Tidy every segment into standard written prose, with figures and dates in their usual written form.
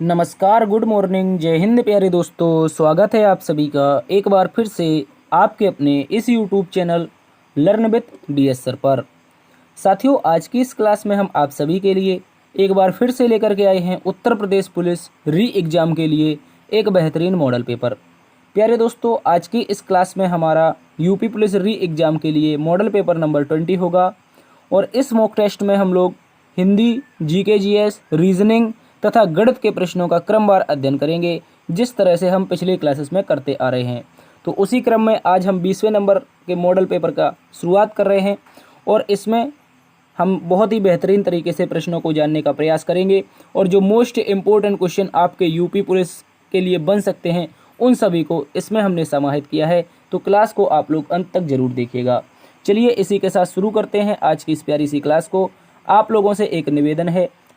नमस्कार, good morning, जय हिंद प्यारे दोस्तों। स्वागत है आप सभी का एक बार फिर से आपके अपने इस YouTube channel learn with DS sir पर। साथियों, आज की इस क्लास में हम आप सभी के लिए एक बार फिर से लेकर के आए हैं उत्तर प्रदेश पुलिस री एग्ज़ाम के लिए एक बेहतरीन मॉडल पेपर। प्यारे दोस्तों, आज की इस क्लास में हमारा यूपी पुलिस री एग्ज़ाम के लिए मॉडल पेपर नंबर 20 होगा और इस मॉक टेस्ट में हम लोग हिंदी, जीके, जीएस, रीजनिंग तथा गणित के प्रश्नों का क्रमवार अध्ययन करेंगे, जिस तरह से हम पिछले क्लासेस में करते आ रहे हैं। तो उसी क्रम में आज हम 20वें नंबर के मॉडल पेपर का शुरुआत कर रहे हैं और इसमें हम बहुत ही बेहतरीन तरीके से प्रश्नों को जानने का प्रयास करेंगे और जो मोस्ट इम्पोर्टेंट क्वेश्चन आपके यूपी पुलिस के लिए बन सकते हैं उन सभी को इसमें हमने समाहित किया है। तो क्लास को आप लोग अंत तक जरूर देखिएगा। चलिए इसी के साथ शुरू करते हैं आज की इस प्यारी सी क्लास को। आप लोगों से एक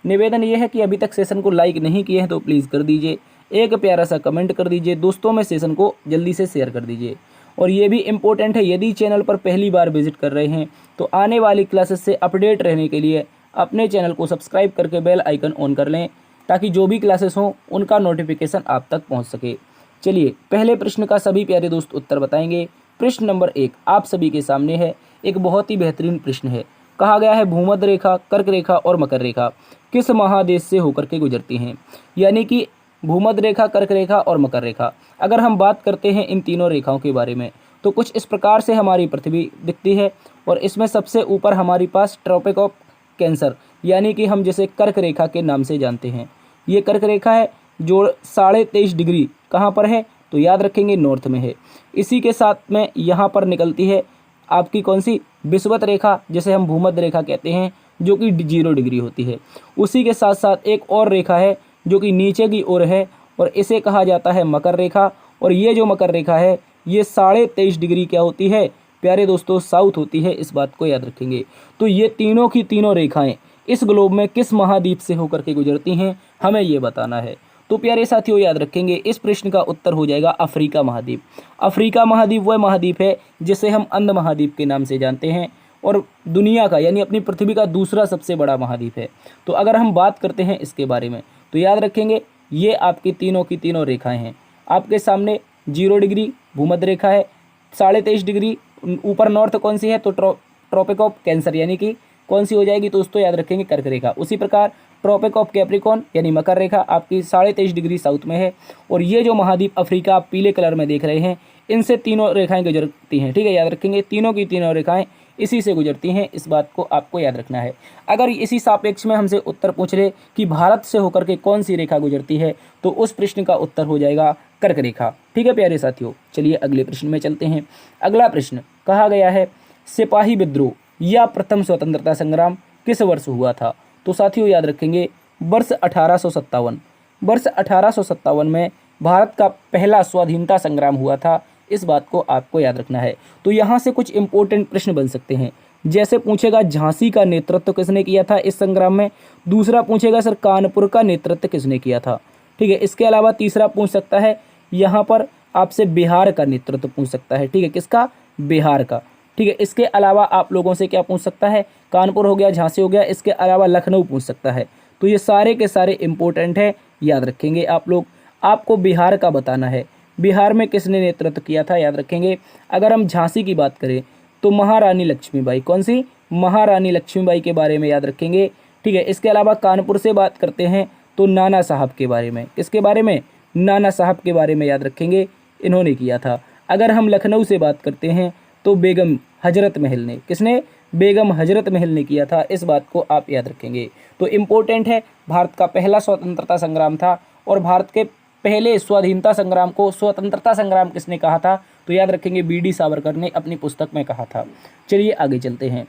निवेदन ये है कि अभी तक सेशन को लाइक नहीं किए हैं तो प्लीज़ कर दीजिए, एक प्यारा सा कमेंट कर दीजिए, दोस्तों में सेशन को जल्दी से शेयर कर दीजिए। और ये भी इम्पोर्टेंट है, यदि चैनल पर पहली बार विजिट कर रहे हैं तो आने वाली क्लासेस से अपडेट रहने के लिए अपने चैनल को सब्सक्राइब करके बेल आइकन ऑन कर लें, ताकि जो भी क्लासेस हों उनका नोटिफिकेशन आप तक पहुँच सके। चलिए पहले प्रश्न का सभी प्यारे दोस्त उत्तर बताएंगे। प्रश्न नंबर 1 आप सभी के सामने है। एक बहुत ही बेहतरीन प्रश्न है। कहा गया है भूमध्य रेखा, कर्क रेखा और मकर रेखा किस महादेश से होकर के गुजरती हैं। यानी कि भूमध्य रेखा, कर्क रेखा और मकर रेखा। अगर हम बात करते हैं इन तीनों रेखाओं के बारे में तो कुछ इस प्रकार से हमारी पृथ्वी दिखती है और इसमें सबसे ऊपर हमारे पास ट्रॉपिक ऑफ कैंसर यानी कि हम जिसे कर्क रेखा के नाम से जानते हैं, ये कर्क रेखा है जो 23.5 डिग्री कहाँ पर है तो याद रखेंगे नॉर्थ में है। इसी के साथ में यहाँ पर निकलती है आपकी कौन सी विषुवत रेखा, जिसे हम भूमध्य रेखा कहते हैं, जो कि 0 डिग्री होती है। उसी के साथ साथ एक और रेखा है जो कि नीचे की ओर है और इसे कहा जाता है मकर रेखा। और ये जो मकर रेखा है ये 23.5 डिग्री क्या होती है प्यारे दोस्तों, साउथ होती है। इस बात को याद रखेंगे। तो ये तीनों की तीनों रेखाएं इस ग्लोब में किस महाद्वीप से होकर के गुजरती हैं, हमें ये बताना है। तो प्यारे साथियों याद रखेंगे, इस प्रश्न का उत्तर हो जाएगा अफ्रीका महाद्वीप। अफ्रीका महाद्वीप वह महाद्वीप है जिसे हम अंध महाद्वीप के नाम से जानते हैं और दुनिया का यानी अपनी पृथ्वी का दूसरा सबसे बड़ा महाद्वीप है। तो अगर हम बात करते हैं इसके बारे में तो याद रखेंगे ये आपकी तीनों की तीनों रेखाएं हैं। आपके सामने 0 डिग्री भूमध्य रेखा है, 23.5 डिग्री ऊपर नॉर्थ कौन सी है तो ट्रॉपिक ऑफ कैंसर यानी कि कौन सी हो जाएगी दोस्तों, याद रखेंगे कर्क रेखा। उसी प्रकार ट्रॉपिक ऑफ कैप्रिकॉन यानी मकर रेखा आपकी 23.5 डिग्री साउथ में है। और ये जो महाद्वीप अफ्रीका आप पीले कलर में देख रहे हैं इनसे तीनों रेखाएं गुजरती हैं। ठीक है, याद रखेंगे तीनों की तीनों रेखाएं इसी से गुजरती हैं, इस बात को आपको याद रखना है। अगर इसी सापेक्ष में हमसे उत्तर पूछ रहे कि भारत से होकर के कौन सी रेखा गुजरती है तो उस प्रश्न का उत्तर हो जाएगा कर्क रेखा। ठीक है प्यारे साथियों, चलिए अगले प्रश्न में चलते हैं। अगला प्रश्न कहा गया है सिपाही विद्रोह या प्रथम स्वतंत्रता संग्राम किस वर्ष हुआ था। तो साथियों याद रखेंगे वर्ष 1857। वर्ष 1857 में भारत का पहला स्वाधीनता संग्राम हुआ था, इस बात को आपको याद रखना है। तो यहाँ से कुछ इंपॉर्टेंट प्रश्न बन सकते हैं, जैसे पूछेगा झांसी का नेतृत्व किसने किया था इस संग्राम में। दूसरा पूछेगा सर कानपुर का नेतृत्व किसने किया था। ठीक है, इसके अलावा तीसरा पूछ सकता है यहाँ पर आपसे बिहार का नेतृत्व पूछ सकता है। ठीक है, किसका, बिहार का। ठीक है, इसके अलावा आप लोगों से क्या पूछ सकता है, कानपुर हो गया, झांसी हो गया, इसके अलावा लखनऊ पूछ सकता है। तो ये सारे के सारे इंपॉर्टेंट है, याद रखेंगे आप लोग। आपको बिहार का बताना है, बिहार में किसने नेतृत्व किया था, याद रखेंगे। अगर हम झांसी की बात करें तो महारानी लक्ष्मीबाई, कौन सी, महारानी लक्ष्मीबाई के बारे में याद रखेंगे। ठीक है, इसके अलावा कानपुर से बात करते हैं तो नाना साहब के बारे में, किसके बारे में, नाना साहब के बारे में याद रखेंगे, इन्होंने किया था। अगर हम लखनऊ से बात करते हैं तो बेगम हजरत महल ने, किसने, बेगम हजरत महल ने किया था, इस बात को आप याद रखेंगे। तो इम्पोर्टेंट है, भारत का पहला स्वतंत्रता संग्राम था और भारत के पहले स्वाधीनता संग्राम को स्वतंत्रता संग्राम किसने कहा था तो याद रखेंगे BD सावरकर ने अपनी पुस्तक में कहा था। चलिए आगे चलते हैं।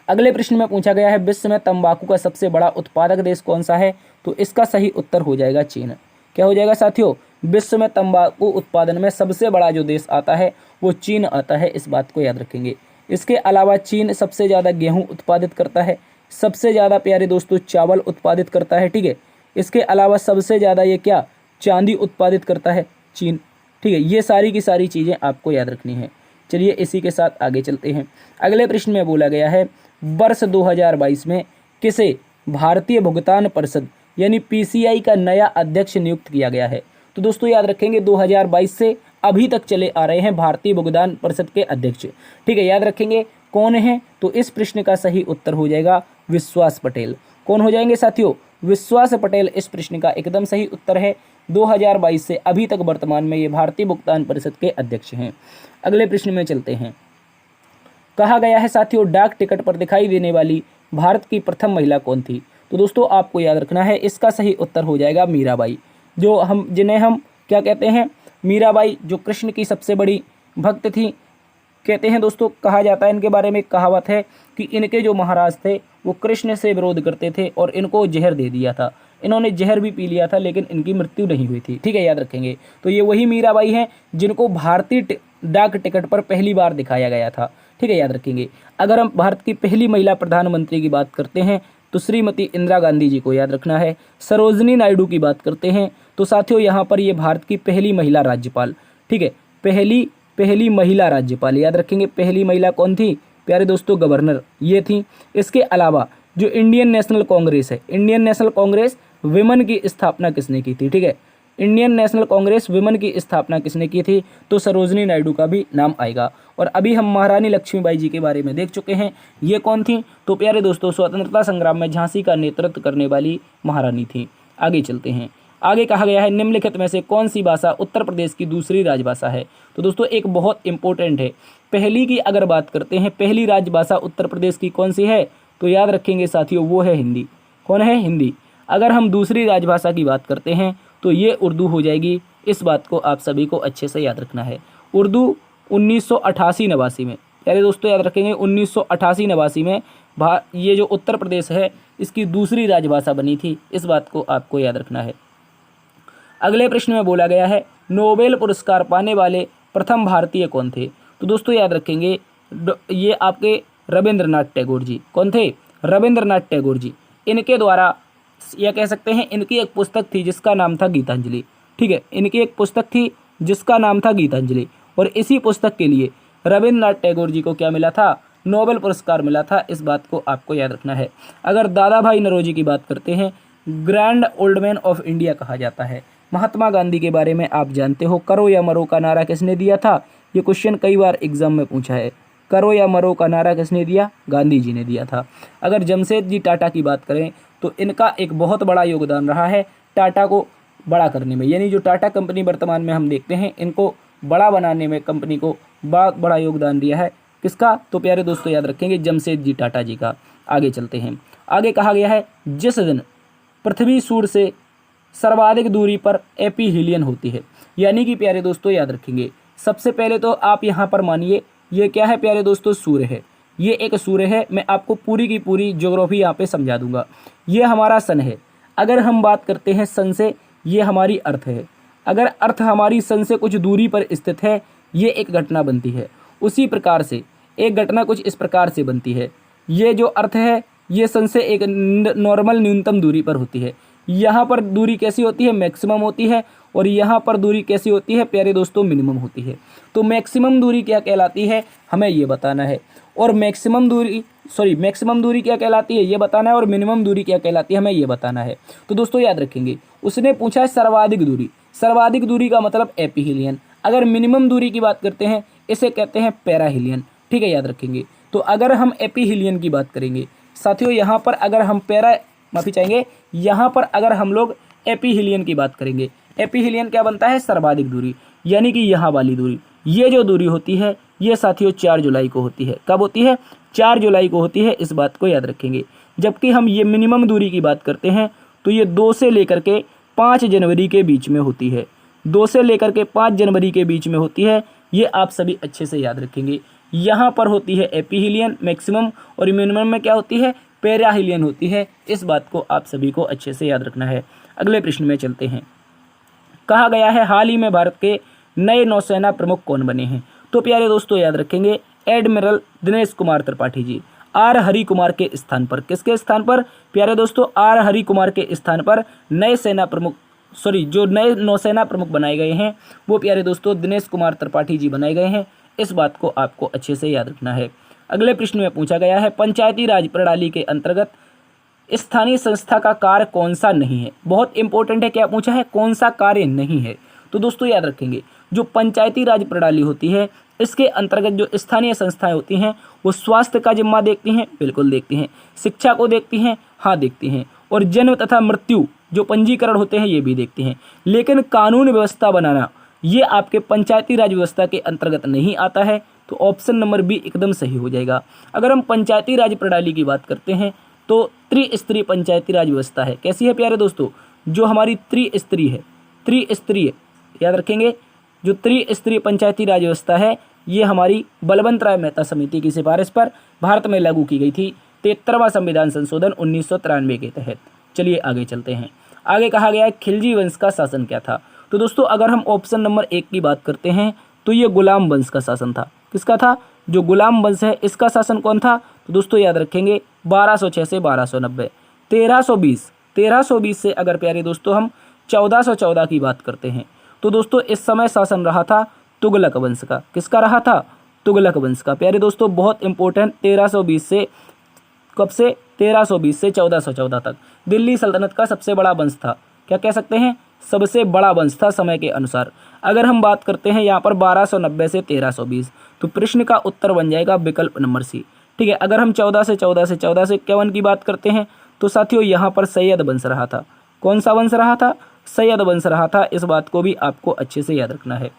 अगले प्रश्न में पूछा गया है विश्व में तंबाकू का सबसे बड़ा उत्पादक देश कौन सा है। तो इसका सही उत्तर हो जाएगा चीन। क्या हो जाएगा साथियों, विश्व में तंबाकू उत्पादन में सबसे बड़ा जो देश आता है वो चीन आता है, इस बात को याद रखेंगे। इसके अलावा चीन सबसे ज़्यादा गेहूं उत्पादित करता है, सबसे ज़्यादा प्यारे दोस्तों चावल उत्पादित करता है। ठीक है, इसके अलावा सबसे ज़्यादा ये क्या, चांदी उत्पादित करता है चीन। ठीक है, ये सारी की सारी चीज़ें आपको याद रखनी है। चलिए इसी के साथ आगे चलते हैं। अगले प्रश्न में बोला गया है वर्ष 2022 में किसे भारतीय भुगतान परिषद यानी पीसीआई का नया अध्यक्ष नियुक्त किया गया है। तो दोस्तों याद रखेंगे 2022 से अभी तक चले आ रहे हैं भारतीय भुगतान परिषद के अध्यक्ष। ठीक है, याद रखेंगे कौन है, तो इस प्रश्न का सही उत्तर हो जाएगा विश्वास पटेल। कौन हो जाएंगे साथियों? विश्वास पटेल इस प्रश्न का एकदम सही उत्तर है। 2022 से अभी तक वर्तमान में ये भारतीय भुगतान परिषद के अध्यक्ष हैं। अगले प्रश्न में चलते हैं। कहा गया है साथियों, डाक टिकट पर दिखाई देने वाली भारत की प्रथम महिला कौन थी? तो दोस्तों आपको याद रखना है, इसका सही उत्तर हो जाएगा मीराबाई, जिन्हें हम क्या कहते हैं? मीराबाई, जो कृष्ण की सबसे बड़ी भक्त थी कहते हैं दोस्तों। कहा जाता है इनके बारे में, कहावत है कि इनके जो महाराज थे वो कृष्ण से विरोध करते थे और इनको जहर दे दिया था। इन्होंने जहर भी पी लिया था लेकिन इनकी मृत्यु नहीं हुई थी। ठीक है, याद रखेंगे। तो ये वही मीराबाई हैं जिनको भारतीय डाक टिकट पर पहली बार दिखाया गया था। ठीक है, याद रखेंगे। अगर हम भारत की पहली महिला प्रधानमंत्री की बात करते हैं तो श्रीमती इंदिरा गांधी जी को याद रखना है। सरोजनी नायडू की बात करते हैं तो साथियों यहाँ पर ये भारत की पहली महिला राज्यपाल, ठीक है, पहली महिला राज्यपाल, याद रखेंगे। पहली महिला कौन थी प्यारे दोस्तों? गवर्नर ये थी। इसके अलावा जो इंडियन नेशनल कांग्रेस है, इंडियन नेशनल कांग्रेस विमेन की स्थापना किसने की थी? ठीक है, इंडियन नेशनल कांग्रेस विमेन की स्थापना किसने की थी? तो सरोजनी नायडू का भी नाम आएगा। और अभी हम महारानी लक्ष्मीबाई जी के बारे में देख चुके हैं। ये कौन थी? तो प्यारे दोस्तों स्वतंत्रता संग्राम में झांसी का नेतृत्व करने वाली महारानी थी। आगे चलते हैं। आगे कहा गया है निम्नलिखित में से कौन सी भाषा उत्तर प्रदेश की दूसरी राजभाषा है? तो दोस्तों एक बहुत इंपॉर्टेंट है। पहली की अगर बात करते हैं, पहली राजभाषा उत्तर प्रदेश की कौन सी है? तो याद रखेंगे साथियों वो है हिंदी। कौन है? हिंदी। अगर हम दूसरी राजभाषा की बात करते हैं तो ये उर्दू हो जाएगी। इस बात को आप सभी को अच्छे से याद रखना है। उर्दू 1988-89 में, प्यारे दोस्तों याद रखेंगे 1988-89 में ये जो उत्तर प्रदेश है इसकी दूसरी राजभाषा बनी थी। इस बात को आपको याद रखना है। अगले प्रश्न में बोला गया है नोबेल पुरस्कार पाने वाले प्रथम भारतीय कौन थे? तो दोस्तों याद रखेंगे ये आपके रविंद्रनाथ टैगोर जी। कौन थे? रविंद्रनाथ टैगोर जी। इनके द्वारा या कह सकते हैं इनकी एक पुस्तक थी जिसका नाम था गीतांजलि। ठीक है, इनकी एक पुस्तक थी जिसका नाम था गीतांजलि और इसी पुस्तक के लिए रविंद्रनाथ टैगोर जी को क्या मिला था? नोबेल पुरस्कार मिला था। इस बात को आपको याद रखना है। अगर दादा भाई नौरोजी की बात करते हैं, grand old man of India कहा जाता है। महात्मा गांधी के बारे में आप जानते हो, करो या मरो का नारा किसने दिया था? ये क्वेश्चन कई बार एग्जाम में पूछा है। करो या मरो का नारा किसने दिया? गांधी जी ने दिया था। अगर जमशेद जी टाटा की बात करें तो इनका एक बहुत बड़ा योगदान रहा है टाटा को बड़ा करने में, यानी जो टाटा कंपनी वर्तमान में हम देखते हैं इनको बड़ा बनाने में कंपनी को बहुत बड़ा योगदान दिया है। किसका? तो प्यारे दोस्तों याद रखेंगे जमशेद जी टाटा जी का। आगे चलते हैं। आगे कहा गया है जिस दिन पृथ्वी सूर्य से सर्वाधिक दूरी पर एपीहीलियन होती है, यानी कि प्यारे दोस्तों याद रखेंगे सबसे पहले तो आप यहाँ पर मानिए ये क्या है प्यारे दोस्तों? सूर्य है। ये एक सूर्य है। मैं आपको पूरी की पूरी ज्योग्राफी यहाँ पे समझा दूंगा। ये हमारा सन है। अगर हम बात करते हैं सन से, ये हमारी अर्थ है। अगर अर्थ हमारी सन से कुछ दूरी पर स्थित है, ये एक घटना बनती है। उसी प्रकार से एक घटना कुछ इस प्रकार से बनती है। ये जो अर्थ है ये सन से एक नॉर्मल न्यूनतम दूरी पर होती है। यहाँ पर दूरी कैसी होती है? मैक्सिमम होती है। और यहाँ पर दूरी कैसी होती है प्यारे दोस्तों? मिनिमम होती है। तो मैक्सिमम दूरी क्या कहलाती है हमें ये बताना है, और मैक्सिमम दूरी क्या कहलाती है ये बताना है, और मिनिमम दूरी क्या कहलाती है हमें ये बताना है। तो दोस्तों याद रखेंगे उसने पूछा है सर्वाधिक दूरी। सर्वाधिक दूरी का मतलब एपीहीलियन। अगर मिनिमम दूरी की बात करते हैं इसे कहते हैं पैराहीलियन। ठीक है, याद रखेंगे। तो अगर हम एपीहीलियन की बात करेंगे साथियों, यहाँ पर अगर हम यहाँ पर अगर हम लोग एपीहीलियन की बात करेंगे, एपीहीलियन क्या बनता है? सर्वाधिक दूरी, यानी कि यहाँ वाली दूरी। ये जो दूरी होती है ये साथियों 4 जुलाई को होती है। कब होती है? 4 जुलाई को होती है। इस बात को याद रखेंगे। जबकि हम ये मिनिमम दूरी की बात करते हैं तो ये 2 से लेकर के 5 जनवरी के बीच में होती है। 2 से लेकर के 5 जनवरी के बीच में होती है। ये आप सभी अच्छे से याद रखेंगे। यहाँ पर होती है एपीहीलियन मैक्सिमम, और मिनिमम में क्या होती है? पैराहीलियन होती है। इस बात को आप सभी को अच्छे से याद रखना है। अगले प्रश्न में चलते हैं। कहा गया है हाल ही में भारत के नए नौसेना प्रमुख कौन बने हैं? तो प्यारे दोस्तों याद रखेंगे एडमिरल दिनेश कुमार त्रिपाठी जी। आर हरि कुमार के स्थान पर, किसके स्थान पर प्यारे दोस्तों? आर हरि कुमार के स्थान पर जो नए नौसेना प्रमुख बनाए गए हैं वो प्यारे दोस्तों दिनेश कुमार त्रिपाठी जी बनाए गए हैं। इस बात को आपको अच्छे से याद रखना है। अगले प्रश्न में पूछा गया है पंचायती राज प्रणाली के अंतर्गत स्थानीय संस्था का कार्य कौन सा नहीं है। बहुत इंपॉर्टेंट है, क्या पूछा है, कौन सा कार्य नहीं है। तो दोस्तों याद रखेंगे, जो पंचायती राज प्रणाली होती है इसके अंतर्गत जो स्थानीय संस्थाएं होती हैं वो स्वास्थ्य का जिम्मा देखती हैं, बिल्कुल देखती हैं। शिक्षा को देखती हैं, हाँ देखती हैं। और जन्म तथा मृत्यु जो पंजीकरण होते हैं ये भी देखती हैं। लेकिन कानून व्यवस्था बनाना ये आपके पंचायती राज व्यवस्था के अंतर्गत नहीं आता है। तो ऑप्शन नंबर बी एकदम सही हो जाएगा। अगर हम पंचायती राज प्रणाली की बात करते हैं तो त्रिस्तरीय पंचायती राज व्यवस्था है। कैसी है प्यारे दोस्तों, जो हमारी त्रिस्तरीय याद रखेंगे, जो त्रिस्तरीय पंचायती राज व्यवस्था है ये हमारी बलवंत राय मेहता समिति की सिफारिश पर भारत में लागू की गई थी 73वां संविधान संशोधन 1993 के तहत। चलिए आगे चलते हैं। आगे कहा गया है खिलजी वंश का शासन क्या था। तो दोस्तों अगर हम ऑप्शन नंबर 1 की बात करते हैं तो ये गुलाम वंश का शासन था। किसका था, जो गुलाम वंश है इसका शासन कौन था। तो दोस्तों याद रखेंगे 1206 से 1290। 1320 से अगर प्यारे दोस्तों हम 1414 की बात करते हैं तो दोस्तों इस समय शासन रहा था तुगलक वंश का। किसका रहा था, तुगलक वंश का। प्यारे दोस्तों बहुत इंपॉर्टेंट, 1320 से कब से, 1320 से 1414 तक दिल्ली सल्तनत का सबसे बड़ा वंश था। क्या कह सकते हैं, सबसे बड़ा वंश था समय के अनुसार। अगर हम बात करते हैं यहाँ पर 1290 से 1320 तो प्रश्न का उत्तर बन जाएगा विकल्प नंबर सी। ठीक है, अगर हम 14 से 51 की बात करते हैं तो साथियों यहाँ पर सैयद वंश रहा था। कौन सा वंश रहा था, सैयद वंश रहा था। इस बात को भी आपको अच्छे से याद रखना है।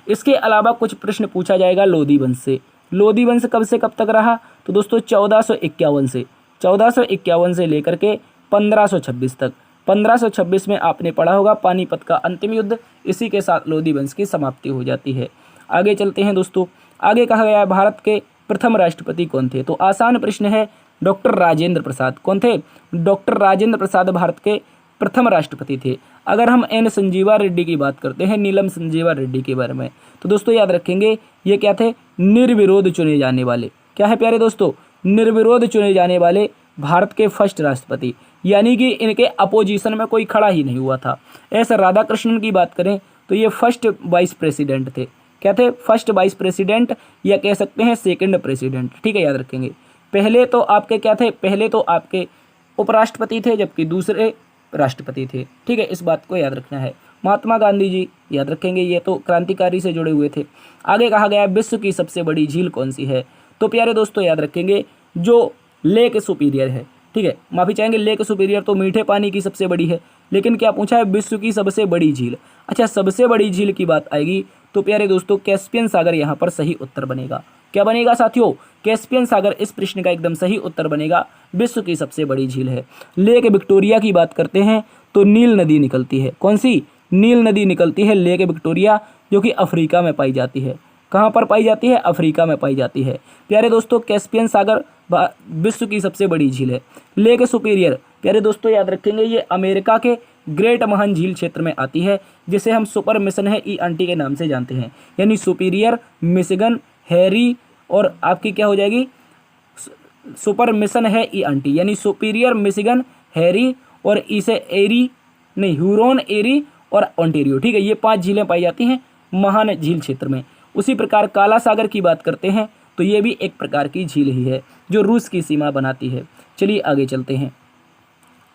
इसके अलावा कुछ प्रश्न पूछा जाएगा लोधी वंश से। लोधी वंश कब से कब तक रहा, तो दोस्तों 1451 से लेकर के 1526 तक। 1526 में आपने पढ़ा होगा पानीपत का अंतिम युद्ध, इसी के साथ लोधी वंश की समाप्ति हो जाती है। आगे चलते हैं दोस्तों। आगे कहा गया है भारत के प्रथम राष्ट्रपति कौन थे। तो आसान प्रश्न है, डॉक्टर राजेंद्र प्रसाद। कौन थे, डॉक्टर राजेंद्र प्रसाद भारत के प्रथम राष्ट्रपति थे। अगर हम एन संजीवा रेड्डी की बात करते हैं, नीलम संजीवा रेड्डी के बारे में, तो दोस्तों याद रखेंगे ये क्या थे, निर्विरोध चुने जाने वाले। क्या है प्यारे दोस्तों, निर्विरोध चुने जाने वाले भारत के फर्स्ट राष्ट्रपति, यानी कि इनके अपोजिशन में कोई खड़ा ही नहीं हुआ था। एस राधाकृष्णन की बात करें तो ये फर्स्ट वाइस प्रेसिडेंट थे। क्या थे, फर्स्ट वाइस प्रेसिडेंट या कह सकते हैं सेकंड प्रेसिडेंट। ठीक है, याद रखेंगे। पहले तो आपके क्या थे, पहले तो आपके उपराष्ट्रपति थे जबकि दूसरे राष्ट्रपति थे। ठीक है, इस बात को याद रखना है। महात्मा गांधी जी याद रखेंगे, ये तो क्रांतिकारी से जुड़े हुए थे। आगे कहा गया है विश्व की सबसे बड़ी झील कौन सी है। तो प्यारे दोस्तों याद रखेंगे जो लेक सुपीरियर है। ठीक है, माफी चाहेंगे, लेक सुपीरियर तो मीठे पानी की सबसे बड़ी है, लेकिन क्या पूछा है विश्व की सबसे बड़ी झील। अच्छा, सबसे बड़ी झील की बात आएगी तो प्यारे दोस्तों कैस्पियन सागर यहाँ पर सही उत्तर बनेगा। क्या बनेगा साथियों, कैस्पियन सागर इस प्रश्न का एकदम सही उत्तर बनेगा। विश्व की सबसे बड़ी झील है। लेक विक्टोरिया की बात करते हैं तो नील नदी निकलती है। कौन सी, नील नदी निकलती है लेक विक्टोरिया, जो कि अफ्रीका में पाई जाती है। कहाँ पर पाई जाती है, अफ्रीका में पाई जाती है। प्यारे दोस्तों कैस्पियन सागर विश्व की सबसे बड़ी झील है। लेक सुपीरियर प्यारे दोस्तों याद रखेंगे ये अमेरिका के ग्रेट महान झील क्षेत्र में आती है, जिसे हम सुपर मिशन है ENT के नाम से जानते हैं। यानी सुपीरियर, मिशिगन, हैरी और आपकी क्या हो जाएगी, सुपर मिशन है ENT, यानी सुपीरियर, मिशिगन, हैरी और इसे एरी नहीं, ह्यूरोन, एरी और ओंटेरियो। ठीक है, ये 5 झीलें पाई जाती हैं महान झील क्षेत्र में। उसी प्रकार काला सागर की बात करते हैं तो ये भी एक प्रकार की झील ही है जो रूस की सीमा बनाती है। चलिए आगे चलते हैं।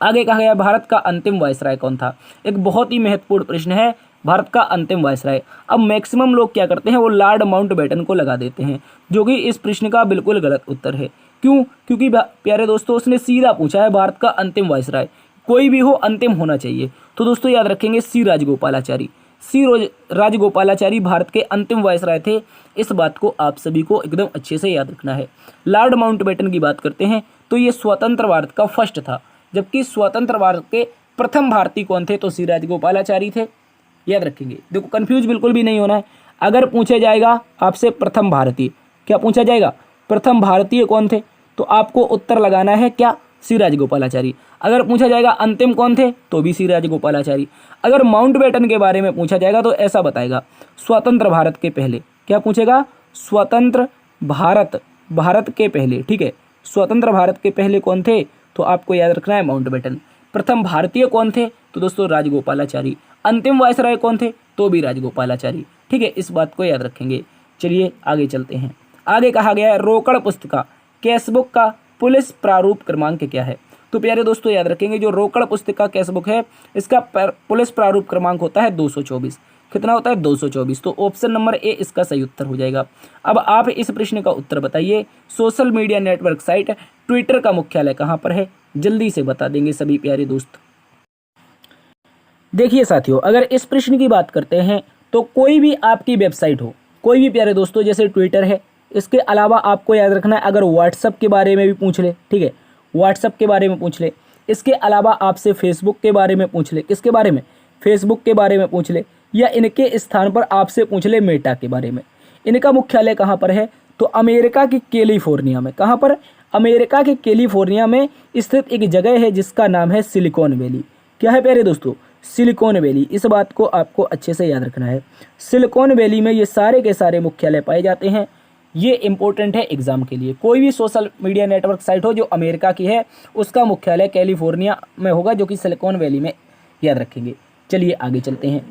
आगे कहा गया भारत का अंतिम वायसराय कौन था। एक बहुत ही महत्वपूर्ण प्रश्न है, भारत का अंतिम वायसराय। अब मैक्सिमम लोग क्या करते हैं, वो लॉर्ड माउंटबेटन को लगा देते हैं, जो कि इस प्रश्न का बिल्कुल गलत उत्तर है। क्यों, क्योंकि प्यारे दोस्तों उसने सीधा पूछा है भारत का अंतिम वायसराय, कोई भी हो अंतिम होना चाहिए। तो दोस्तों याद रखेंगे सी राजगोपालाचारी। सी राजगोपालाचारी भारत के अंतिम वायसराय थे। इस बात को आप सभी को एकदम अच्छे से याद रखना है। लॉर्ड माउंटबेटन की बात करते हैं तो ये स्वतंत्र भारत का फर्स्ट था, जबकि स्वतंत्र भारत के प्रथम भारतीय कौन थे, तो सी राजगोपालाचारी थे। याद रखेंगे, देखो कंफ्यूज बिल्कुल भी नहीं होना है। अगर पूछा जाएगा आपसे प्रथम भारतीय, क्या पूछा जाएगा, प्रथम भारतीय कौन थे, तो आपको उत्तर लगाना है क्या, सी राजगोपालाचारी। अगर पूछा जाएगा अंतिम कौन थे, तो भी सी राजगोपालाचारी। अगर माउंटबेटन के बारे में पूछा जाएगा तो ऐसा बताएगा स्वतंत्र भारत के पहले, क्या पूछेगा, स्वतंत्र भारत के पहले। ठीक है, स्वतंत्र भारत के पहले कौन थे, तो आपको याद रखना है माउंटबेटन। प्रथम भारतीय कौन थे, तो दोस्तों राजगोपालाचारी। अंतिम वायसराय कौन थे, तो भी राजगोपालाचारी। ठीक है, इस बात को याद रखेंगे। चलिए आगे चलते हैं। आगे कहा गया है रोकड़ पुस्तिका कैशबुक का पुलिस प्रारूप क्रमांक क्या है। तो प्यारे दोस्तों याद रखेंगे जो रोकड़ पुस्तिका केस बुक है इसका पुलिस प्रारूप क्रमांक होता है 224। कितना होता है? 224। तो ऑप्शन नंबर ए इसका सही उत्तर हो जाएगा। अब आप इस प्रश्न का उत्तर बताइए, social media network site Twitter का मुख्यालय कहाँ पर है? जल्दी से बता देंगे सभी प्यारे दोस्त। देखिए साथियों, अगर इस प्रश्न की बात करते हैं तो कोई भी आपकी वेबसाइट हो, कोई भी प्यारे दोस्तों, जैसे ट्विटर है, इसके अलावा आपको याद रखना है अगर व्हाट्सअप के बारे में भी पूछ ले, ठीक है, व्हाट्सअप के बारे में पूछ ले, इसके अलावा आपसे फेसबुक के बारे में पूछ ले, किसके बारे में? फेसबुक के बारे में पूछ ले, या इनके स्थान पर आपसे पूछ ले मेटा के बारे में। इनका मुख्यालय कहाँ पर है? तो अमेरिका की कैलिफोर्निया में। कहाँ पर? अमेरिका के कैलिफोर्निया में स्थित एक जगह है जिसका नाम है सिलिकॉन वैली। क्या है प्यारे दोस्तों? Silicon valley. इस बात को आपको अच्छे से याद रखना है। सिलिकॉन वैली में ये सारे के सारे मुख्यालय पाए जाते हैं। ये इंपॉर्टेंट है एग्जाम के लिए। कोई भी सोशल मीडिया नेटवर्क साइट हो जो अमेरिका की है उसका मुख्यालय कैलिफोर्निया में होगा, जो कि सिलिकॉन वैली में, याद रखेंगे। चलिए आगे चलते हैं।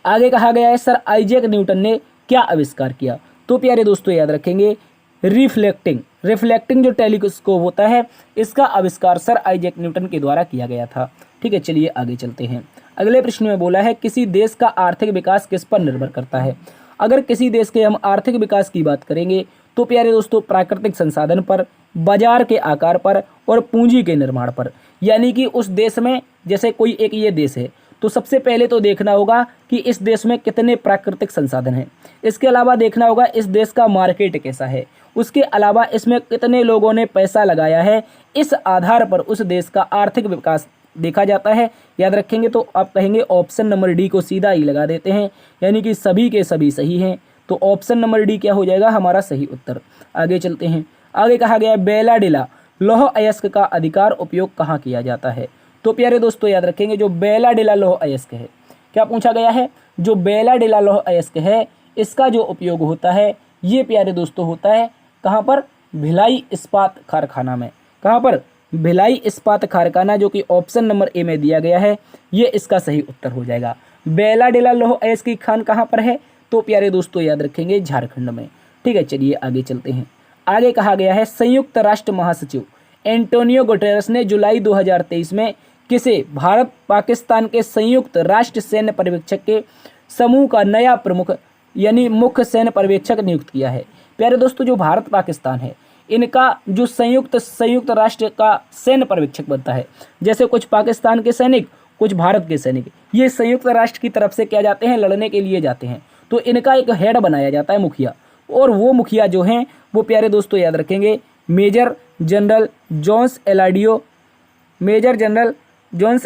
आगे कहा गया है सर आइजैक न्यूटन ने क्या आविष्कार किया? तो प्यारे दोस्तों याद रखेंगे रिफ्लेक्टिंग जो टेलीस्कोप होता है इसका आविष्कार सर आइजैक न्यूटन के द्वारा किया गया था। ठीक है, चलिए आगे चलते हैं। अगले प्रश्न में बोला है किसी देश का आर्थिक विकास किस पर निर्भर करता है? अगर किसी देश के हम आर्थिक विकास की बात करेंगे तो प्यारे दोस्तों प्राकृतिक संसाधन पर, बाजार के आकार पर और पूंजी के निर्माण पर। यानी कि उस देश में, जैसे कोई एक ये देश है तो सबसे पहले तो देखना होगा कि इस देश में कितने प्राकृतिक संसाधन हैं। इसके अलावा देखना होगा इस देश का मार्केट कैसा है। उसके अलावा इसमें कितने लोगों ने पैसा लगाया है। इस आधार पर उस देश का आर्थिक विकास देखा जाता है। याद रखेंगे तो आप कहेंगे ऑप्शन नंबर डी को सीधा ही लगा देते हैं, यानी कि सभी के सभी सही हैं। तो ऑप्शन नंबर डी क्या हो जाएगा हमारा सही उत्तर। आगे चलते हैं। आगे कहा गया बेला डेला लौह अयस्क का अधिकार उपयोग कहाँ किया जाता है? तो प्यारे दोस्तों याद रखेंगे जो बेला डेला लौह अयस्क है, क्या पूछा गया है? जो बेला डेला लौह अयस्क है इसका जो उपयोग होता है ये प्यारे दोस्तों होता है कहाँ पर? भिलाई इस्पात कारखाना में। कहाँ पर? भिलाई इस्पात कारखाना, जो कि ऑप्शन नंबर ए में दिया गया है, ये इसका सही उत्तर हो जाएगा। बेला डेला लौह अयस्क की खान कहाँ पर है? तो प्यारे दोस्तों याद रखेंगे झारखंड में। ठीक है, चलिए आगे चलते हैं। आगे कहा गया है संयुक्त राष्ट्र महासचिव एंटोनियो गुटेरेस ने जुलाई 2023 में किसे भारत पाकिस्तान के संयुक्त राष्ट्र सैन्य पर्यवेक्षक के समूह का नया प्रमुख यानी मुख्य सैन्य पर्यवेक्षक नियुक्त किया है? प्यारे दोस्तों जो भारत पाकिस्तान है इनका जो संयुक्त राष्ट्र का सैन्य पर्यवेक्षक बनता है, जैसे कुछ पाकिस्तान के सैनिक, कुछ भारत के सैनिक, ये संयुक्त राष्ट्र की तरफ से क्या जाते हैं? लड़ने के लिए जाते हैं। तो इनका एक हेड बनाया जाता है, मुखिया, और वो मुखिया जो हैं वो प्यारे दोस्तों याद रखेंगे मेजर जनरल जॉन्स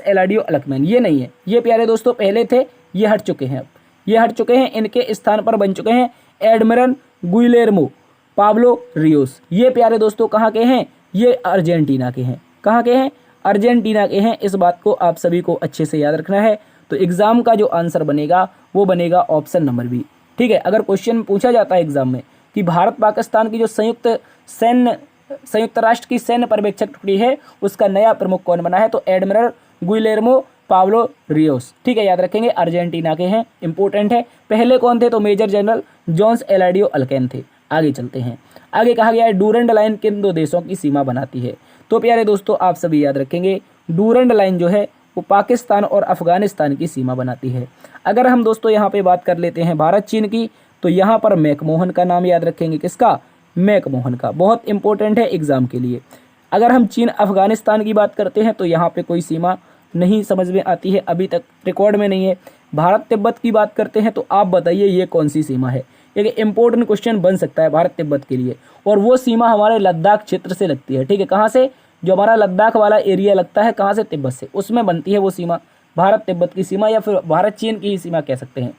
एलाडियो अलकमैन। ये नहीं है, ये प्यारे दोस्तों पहले थे, ये हट चुके हैं। अब ये हट चुके हैं, इनके स्थान पर बन चुके हैं एडमिरल गुइलेर्मो पाब्लो रियोस। ये प्यारे दोस्तों कहाँ के हैं? ये अर्जेंटीना के हैं। कहाँ के हैं? अर्जेंटीना के हैं। इस बात को आप सभी को अच्छे से याद रखना है। तो एग्जाम का जो आंसर बनेगा वो बनेगा ऑप्शन नंबर बी। ठीक है, अगर क्वेश्चन पूछा जाता है एग्जाम में कि भारत पाकिस्तान की जो संयुक्त राष्ट्र की सैन्य पर्यवेक्षक टुकड़ी है उसका नया प्रमुख कौन बना है? तो एडमिरल गुइलेर्मो पाब्लो रियोस। ठीक है, याद रखेंगे अर्जेंटीना के हैं, इंपॉर्टेंट है। पहले कौन थे? तो मेजर जनरल जॉन्स एलाडियो अलकैन थे। आगे चलते हैं। आगे कहा गया है डूरंड लाइन किन दो देशों की सीमा बनाती है? तो प्यारे दोस्तों आप सभी याद रखेंगे डूरंड लाइन जो है वो पाकिस्तान और अफगानिस्तान की सीमा बनाती है। अगर हम दोस्तों यहाँ पे बात कर लेते हैं भारत चीन की, तो यहाँ पर मैकमोहन का नाम याद रखेंगे। किसका? मैकमोहन का। बहुत इंपॉर्टेंट है एग्जाम के लिए। अगर हम चीन अफगानिस्तान की बात करते हैं तो यहाँ पे कोई सीमा नहीं समझ में आती है, अभी तक रिकॉर्ड में नहीं है। भारत तिब्बत की बात करते हैं तो आप बताइए ये कौन सी सीमा है? एक इंपॉर्टेंट क्वेश्चन बन सकता है भारत तिब्बत के लिए। और वो सीमा हमारे लद्दाख क्षेत्र से लगती है। ठीक है, कहाँ से? जो हमारा लद्दाख वाला एरिया लगता है, कहाँ से? तिब्बत से, उसमें बनती है वो सीमा, भारत तिब्बत की सीमा, या फिर भारत चीन की ही सीमा कह सकते हैं।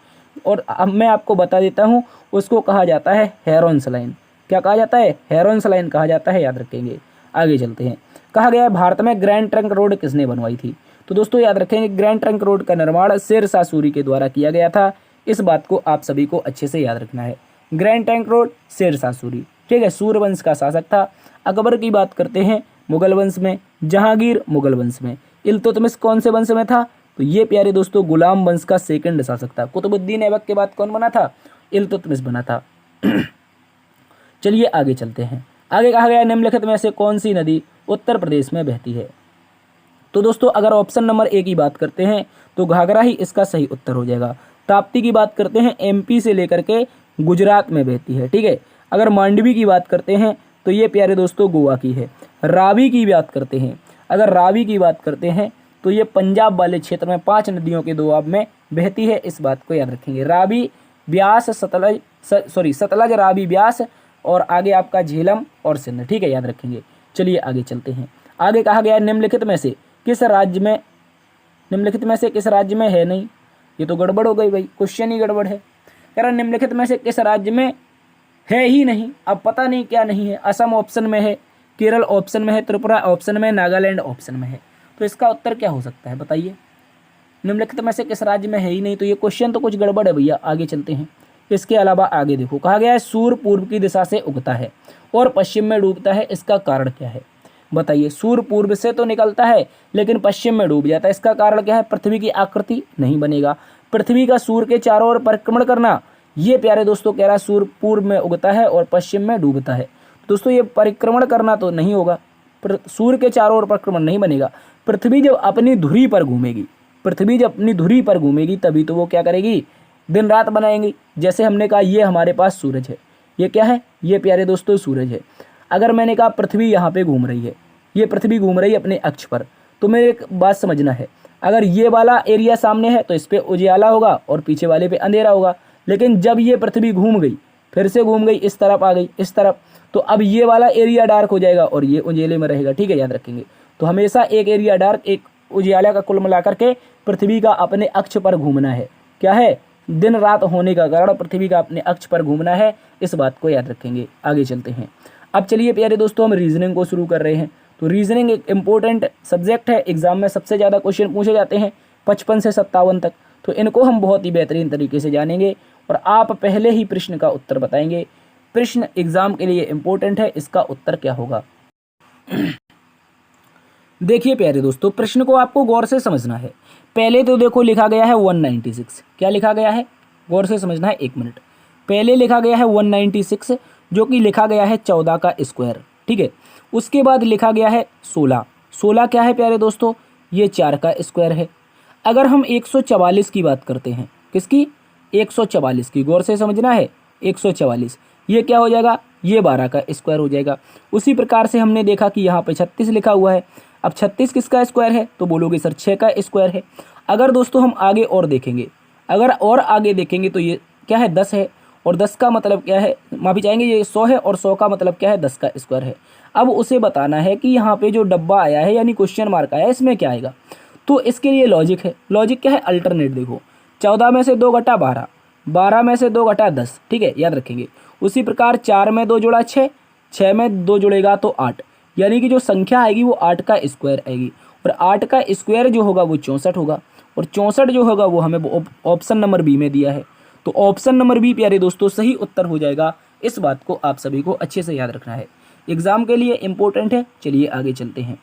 और अब मैं आपको बता देता हूँ, उसको कहा जाता है हेरोन्स लाइन। क्या कहा जाता है? हेरोन्स लाइन कहा जाता है, याद रखेंगे। आगे चलते हैं। कहा गया है भारत में ग्रैंड ट्रंक रोड किसने बनवाई थी? तो दोस्तों याद रखेंगे ग्रैंड ट्रंक रोड का निर्माण शेरशाह सूरी के द्वारा किया गया था। इस बात को आप सभी को अच्छे से याद रखना है। Grand trunk road Sher Shah Suri. ठीक है, सूर्यवंश का शासक था। अकबर की बात करते हैं मुगल वंश में, जहांगीर मुगल वंश में, इल्तुतमिश कौन से वंश में था? तो ये प्यारे दोस्तों गुलाम वंश का सेकंड शासक था। कुतुबुद्दीन ऐबक के बाद कौन बना था? इल्तुतमिश बना था। चलिए आगे चलते हैं। आगे कहा गया निम्नलिखित में से कौन सी नदी उत्तर प्रदेश में बहती है। तो दोस्तों अगर ऑप्शन नंबर ए की बात करते हैं तो घाघरा ही इसका सही उत्तर हो जाएगा। ताप्ती की बात करते हैं एमपी से लेकर के गुजरात में बहती है, ठीक है। अगर मांडवी की बात करते हैं तो ये प्यारे दोस्तों गोवा की है। रावी की बात करते हैं, अगर रावी की बात करते हैं तो ये पंजाब वाले क्षेत्र में 5 नदियों के दोआब में बहती है, इस बात को याद रखेंगे। रावी, ब्यास, सतलज, रावी, ब्यास और आगे आपका झेलम और सिंध, ठीक है, याद रखेंगे। चलिए आगे चलते हैं। आगे कहा गया निम्नलिखित में से किस राज्य में है नहीं। ये तो गड़बड़ हो गई भाई, क्वेश्चन ही गड़बड़ है। कह रहा निम्नलिखित में से किस राज्य में है ही नहीं। अब पता नहीं क्या नहीं है। असम ऑप्शन में है, केरल ऑप्शन में है, त्रिपुरा ऑप्शन में, नागालैंड ऑप्शन में है। तो इसका उत्तर क्या हो सकता है बताइए। निम्नलिखित में से किस राज्य में है ही नहीं, तो ये क्वेश्चन तो कुछ गड़बड़ है भैया। आगे चलते हैं। इसके अलावा आगे देखो, कहा गया है सूर्य पूर्व की दिशा से उगता है और पश्चिम में डूबता है, इसका कारण क्या है बताइए। सूर्य पूर्व से तो निकलता है लेकिन पश्चिम में डूब जाता है, इसका कारण क्या है। पृथ्वी की आकृति नहीं बनेगा। पृथ्वी का सूर्य के चारों ओर परिक्रमण करना, ये प्यारे दोस्तों कह रहा है सूर्य पूर्व में उगता है और पश्चिम में डूबता है। दोस्तों ये परिक्रमण करना तो नहीं होगा, सूर्य के चारों ओर परिक्रमण नहीं बनेगा। पृथ्वी जब अपनी धुरी पर घूमेगी तभी तो वो क्या करेगी, दिन रात बनाएंगी। जैसे हमने कहा ये हमारे पास सूरज है, ये क्या है, ये प्यारे दोस्तों सूरज है। अगर मैंने कहा पृथ्वी यहाँ पे घूम रही है, ये पृथ्वी घूम रही है अपने अक्ष पर, तो मेरे एक बात समझना है, अगर ये वाला एरिया सामने है तो इस पे उजियाला होगा और पीछे वाले पे अंधेरा होगा। लेकिन जब ये पृथ्वी घूम गई, फिर से घूम गई, इस तरफ आ गई, इस तरफ, तो अब ये वाला एरिया डार्क हो जाएगा और ये उजियाले में रहेगा, ठीक है, याद रखेंगे। तो हमेशा एक एरिया डार्क एक उजियाला का कुल मिलाकर के पृथ्वी का अपने अक्ष पर घूमना है। क्या है, दिन रात होने का कारण पृथ्वी का अपने अक्ष पर घूमना है, इस बात को याद रखेंगे। आगे चलते हैं। अब चलिए प्यारे दोस्तों हम रीजनिंग को शुरू कर रहे हैं। तो रीजनिंग एक इम्पोर्टेंट सब्जेक्ट है, एग्जाम में सबसे ज़्यादा क्वेश्चन पूछे जाते हैं 55 से 57 तक। तो इनको हम बहुत ही बेहतरीन तरीके से जानेंगे और आप पहले ही प्रश्न का उत्तर बताएंगे। प्रश्न एग्जाम के लिए इम्पोर्टेंट है, इसका उत्तर क्या होगा। देखिए प्यारे दोस्तों, प्रश्न को आपको गौर से समझना है। पहले तो देखो लिखा गया है 196, क्या लिखा गया है, गौर से समझना है, 1 मिनट। पहले लिखा गया है 196 जो कि लिखा गया है 14 का स्क्वायर, ठीक है। उसके बाद लिखा गया है 16, 16 क्या है प्यारे दोस्तों, ये 4 का स्क्वायर है। अगर हम 144 की बात करते हैं, किसकी, 144 की, गौर से समझना है, 144, ये क्या हो जाएगा, ये 12 का स्क्वायर हो जाएगा। उसी प्रकार से हमने देखा कि यहाँ पे 36 लिखा हुआ है। अब 36 किसका स्क्वायर है, तो बोलोगे सर 6 का स्क्वायर है। अगर दोस्तों हम आगे और देखेंगे, अगर और आगे देखेंगे तो ये क्या है, 10 है, और 10 का मतलब क्या है, माफी चाहेंगे, ये 100 है और 100 का मतलब क्या है, 10 का स्क्वायर है। अब उसे बताना है कि यहाँ पे जो डब्बा आया है यानी क्वेश्चन मार्क आया है इसमें क्या आएगा। तो इसके लिए लॉजिक है, लॉजिक क्या है, अल्टरनेट। देखो 14 में से 2 घटा 12, 12 में से 2 घटा 10, ठीक है, याद रखेंगे। उसी प्रकार 4 में 2 जोड़ा 6, 6 में 2 जुड़ेगा तो 8, यानी कि जो संख्या आएगी वो 8 का स्क्वायर आएगी। और 8 का स्क्वायर जो होगा वो 64 होगा, और 64 जो होगा वो हमें ऑप्शन नंबर बी में दिया है। तो ऑप्शन नंबर बी प्यारे दोस्तों सही उत्तर हो जाएगा। इस बात को आप सभी को अच्छे से याद रखना है, एग्जाम के लिए इंपॉर्टेंट है। चलिए आगे चलते हैं।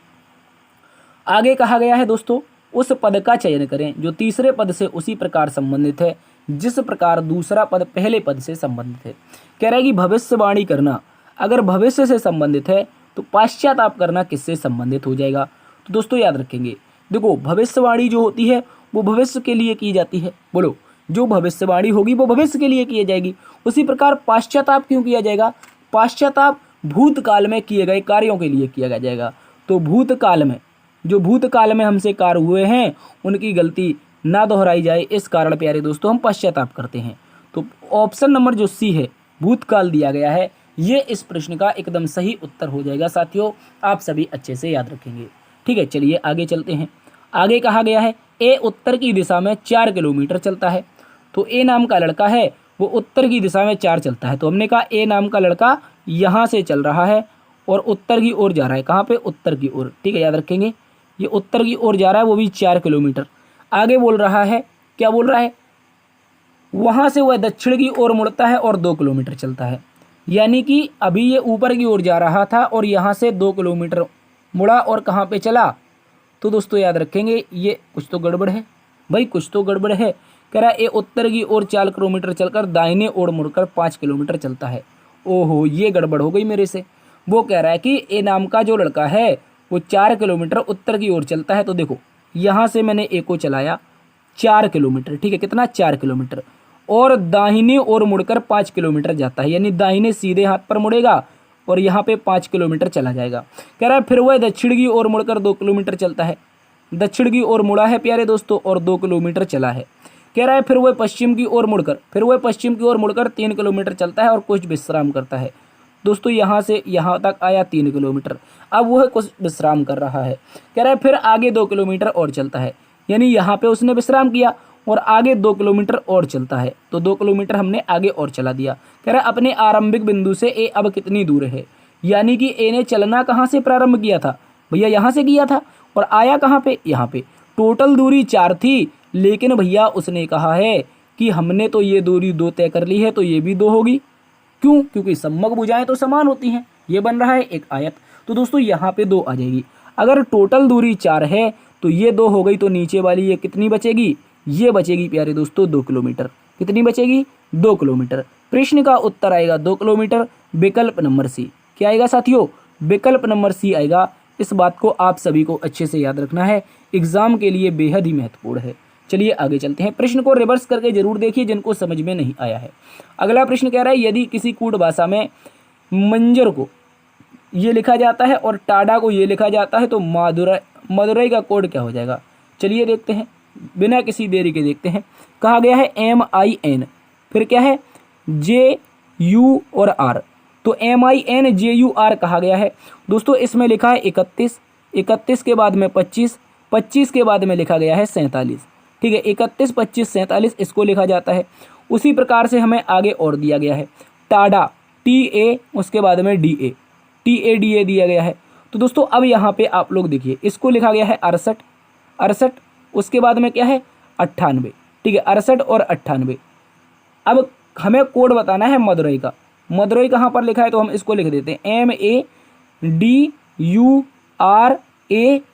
आगे कहा गया है दोस्तों, उस पद का चयन करें जो तीसरे पद से उसी प्रकार संबंधित है जिस प्रकार दूसरा पद पहले पद से संबंधित है। कह रहा है कि भविष्यवाणी करना अगर भविष्य से संबंधित है तो पश्चाताप करना किससे संबंधित हो जाएगा। तो दोस्तों याद रखेंगे, देखो भविष्यवाणी जो होती है वो भविष्य के लिए की जाती है, बोलो, जो भविष्यवाणी होगी वो भविष्य के लिए की जाएगी। उसी प्रकार पश्चाताप क्यों किया जाएगा, पश्चाताप भूतकाल में किए गए कार्यों के लिए किया जाएगा। तो भूतकाल में जो भूतकाल में हमसे कार्य हुए हैं उनकी गलती ना दोहराई जाए, इस कारण प्यारे दोस्तों हम पश्चाताप करते हैं। तो ऑप्शन नंबर जो सी है भूतकाल दिया गया है, ये इस प्रश्न का एकदम सही उत्तर हो जाएगा। साथियों आप सभी अच्छे से याद रखेंगे, ठीक है। चलिए आगे चलते हैं। आगे कहा गया है ए उत्तर की दिशा में 4 किलोमीटर चलता है। तो ए नाम का लड़का है वो उत्तर की दिशा में 4 चलता है। तो हमने कहा ए नाम का लड़का यहाँ से चल रहा है और उत्तर की ओर जा रहा है, कहाँ पे, उत्तर की ओर, ठीक है, याद रखेंगे। ये उत्तर की ओर जा रहा है वो भी 4 किलोमीटर। आगे बोल रहा है, क्या बोल रहा है, वहाँ से वह दक्षिण की ओर मुड़ता है और 2 किलोमीटर चलता है। यानी कि अभी ये ऊपर की ओर जा रहा था और यहाँ से 2 किलोमीटर मुड़ा और कहाँ पे चला। तो दोस्तों याद रखेंगे ये कुछ तो गड़बड़ है भाई, कुछ तो गड़बड़ है। कह रहा है ये उत्तर की ओर 4 किलोमीटर चलकर दाहिने ओर मुड़कर 5 किलोमीटर चलता है। ओहो ये गड़बड़ हो गई मेरे से। वो कह रहा है कि ए नाम का जो लड़का है वो 4 किलोमीटर उत्तर की ओर चलता है। तो देखो यहाँ से मैंने ए को चलाया 4 किलोमीटर, ठीक है, कितना 4 किलोमीटर, और दाहिने ओर मुड़कर 5 किलोमीटर जाता है, यानी दाहिने सीधे हाथ पर मुड़ेगा और यहाँ पे 5 किलोमीटर चला जाएगा। कह रहा है फिर वह दक्षिण की ओर मुड़कर 2 किलोमीटर चलता है, दक्षिण की ओर मुड़ा है प्यारे दोस्तों और 2 किलोमीटर चला है। कह रहा है फिर वह पश्चिम की ओर मुड़कर 3 किलोमीटर चलता है और कुछ विश्राम करता है। दोस्तों यहाँ से यहाँ तक आया 3 किलोमीटर, अब वह कुछ विश्राम कर रहा है। कह रहा है फिर आगे 2 किलोमीटर और चलता है, यानी यहाँ पे उसने विश्राम किया और आगे 2 किलोमीटर और चलता है, तो 2 किलोमीटर हमने आगे और चला दिया। कह रहा है अपने आरंभिक बिंदु से ए अब कितनी दूर है, यानी कि ए ने चलना कहाँ से प्रारंभ किया था भैया, यहाँ से किया था, और आया कहाँ पे, यहाँ पे। टोटल दूरी 4 थी, लेकिन भैया उसने कहा है कि हमने तो ये दूरी 2 तय कर ली है, तो ये भी 2 होगी। क्यों? क्योंकि सम्मुख भुजाएं तो समान होती हैं। ये बन रहा है एक आयत, तो दोस्तों यहाँ पे 2 आ जाएगी। अगर टोटल दूरी 4 है तो ये 2 हो गई, तो नीचे वाली ये कितनी बचेगी, ये बचेगी प्यारे दोस्तों 2 किलोमीटर। कितनी बचेगी, 2 किलोमीटर। प्रश्न का उत्तर आएगा 2 किलोमीटर, विकल्प नंबर सी। क्या आएगा साथियों, विकल्प नंबर सी आएगा। इस बात को आप सभी को अच्छे से याद रखना है, एग्जाम के लिए बेहद ही महत्वपूर्ण है। चलिए आगे चलते हैं, प्रश्न को रिवर्स करके जरूर देखिए जिनको समझ में नहीं आया है। अगला प्रश्न कह रहा है यदि किसी कूट भाषा में मंजर को ये लिखा जाता है और टाडा को ये लिखा जाता है तो मदुरई का कोड क्या हो जाएगा। चलिए देखते हैं, बिना किसी देरी के देखते हैं। कहा गया है MIN, फिर क्या है JU और R, तो MIN JUR कहा गया है। दोस्तों इसमें लिखा है 31, 31 के बाद में 25, 25 के बाद में लिखा गया है 47, ठीक है, 31, 25, 47 इसको लिखा जाता है। उसी प्रकार से हमें आगे और दिया गया है टाडा TA, उसके बाद में DA, TADA दिया गया है। तो दोस्तों अब यहाँ पे आप लोग देखिए, इसको लिखा गया है 68, 68, उसके बाद में क्या है 98, ठीक है, 68 और 98। अब हमें कोड बताना है मदुरई का। मदुरई कहाँ पर लिखा है, तो हम इसको लिख देते हैं MADURA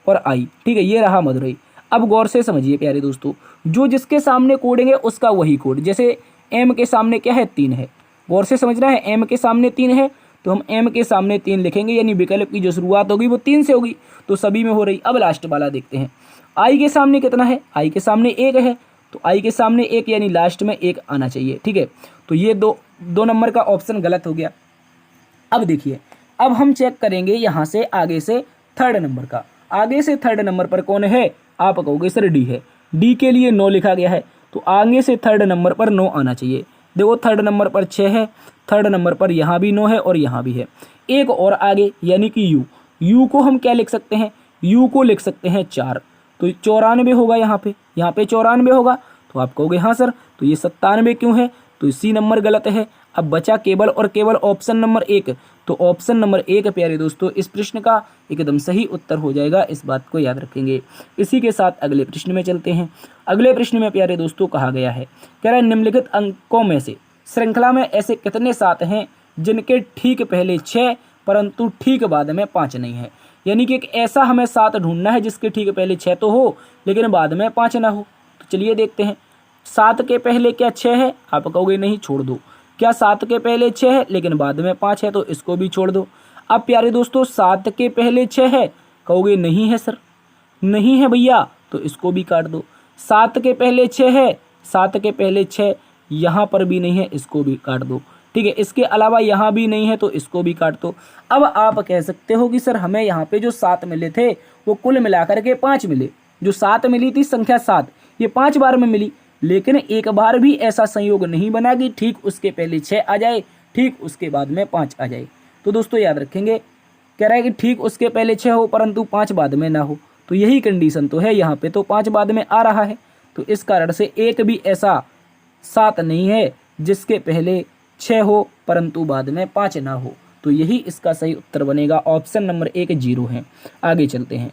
और I, ठीक है, ये रहा मदुरई। अब गौर से समझिए प्यारे दोस्तों, जो जिसके सामने कोडेंगे उसका वही कोड। जैसे M के सामने क्या है 3 है, गौर से समझना है, M के सामने 3 है तो हम M के सामने 3 लिखेंगे, यानी विकल्प की जो शुरुआत होगी वो 3 से होगी, तो सभी में हो रही। अब लास्ट वाला देखते हैं, I के सामने कितना है, I के सामने 1 है, तो I के सामने 1 यानी लास्ट में 1 आना चाहिए, ठीक है। तो ये दो नंबर का ऑप्शन गलत हो गया। अब देखिए, अब हम चेक करेंगे यहाँ से आगे से थर्ड नंबर का। आगे से थर्ड नंबर पर कौन है, आप कहोगे सर D है, D के लिए 9 लिखा गया है, तो आगे से थर्ड नंबर पर 9 आना चाहिए। देखो थर्ड नंबर पर 6 है, थर्ड नंबर पर यहाँ भी 9 है और यहाँ भी है, एक और आगे यानी कि U को हम क्या लिख सकते हैं, U को लिख सकते हैं 4, तो 94 होगा, यहाँ पे 94 होगा। तो आप कहोगे हाँ सर, तो ये 97 क्यों है, तो इसी नंबर गलत है। अब बचा केवल और केवल ऑप्शन नंबर 1, तो ऑप्शन नंबर 1 प्यारे दोस्तों इस प्रश्न का एकदम सही उत्तर हो जाएगा, इस बात को याद रखेंगे। इसी के साथ अगले प्रश्न में चलते हैं। अगले प्रश्न में प्यारे दोस्तों कहा गया है, कह रहा है निम्नलिखित अंकों में से श्रृंखला में ऐसे कितने 7 हैं जिनके ठीक पहले 6 परंतु ठीक बाद में 5 नहीं है। यानी कि एक ऐसा हमें 7 ढूंढना है जिसके ठीक पहले 6 तो हो लेकिन बाद में 5 ना हो। तो चलिए देखते हैं, 7 के पहले क्या 6 है, आप कहोगे नहीं छोड़ दो। क्या 7 के पहले 6 है लेकिन बाद में 5 है, तो इसको भी छोड़ दो। अब प्यारे दोस्तों 7 के पहले 6 है, कहोगे नहीं है सर, नहीं है भैया, तो इसको भी काट दो। 7 के पहले 6 है, 7 के पहले 6 यहाँ पर भी नहीं है, इसको भी काट दो, ठीक है। इसके अलावा यहाँ भी नहीं है तो इसको भी काट दो। अब आप कह सकते हो कि सर हमें यहाँ पे जो 7 मिले थे वो कुल मिलाकर के 5 मिले। जो 7 मिली थी संख्या 7, ये 5 बार में मिली, लेकिन एक बार भी ऐसा संयोग नहीं बना कि ठीक उसके पहले 6 आ जाए, ठीक उसके बाद में 5 आ जाए। तो दोस्तों याद रखेंगे, कह रहा है कि ठीक उसके पहले 6 हो परंतु 5 बाद में ना हो, तो यही कंडीशन तो है यहाँ पे, तो 5 बाद में आ रहा है। तो इस कारण से एक भी ऐसा 7 नहीं है जिसके पहले 6 हो परंतु बाद में 5 ना हो, तो यही इसका सही उत्तर बनेगा। ऑप्शन नंबर 1 0 है। आगे चलते हैं,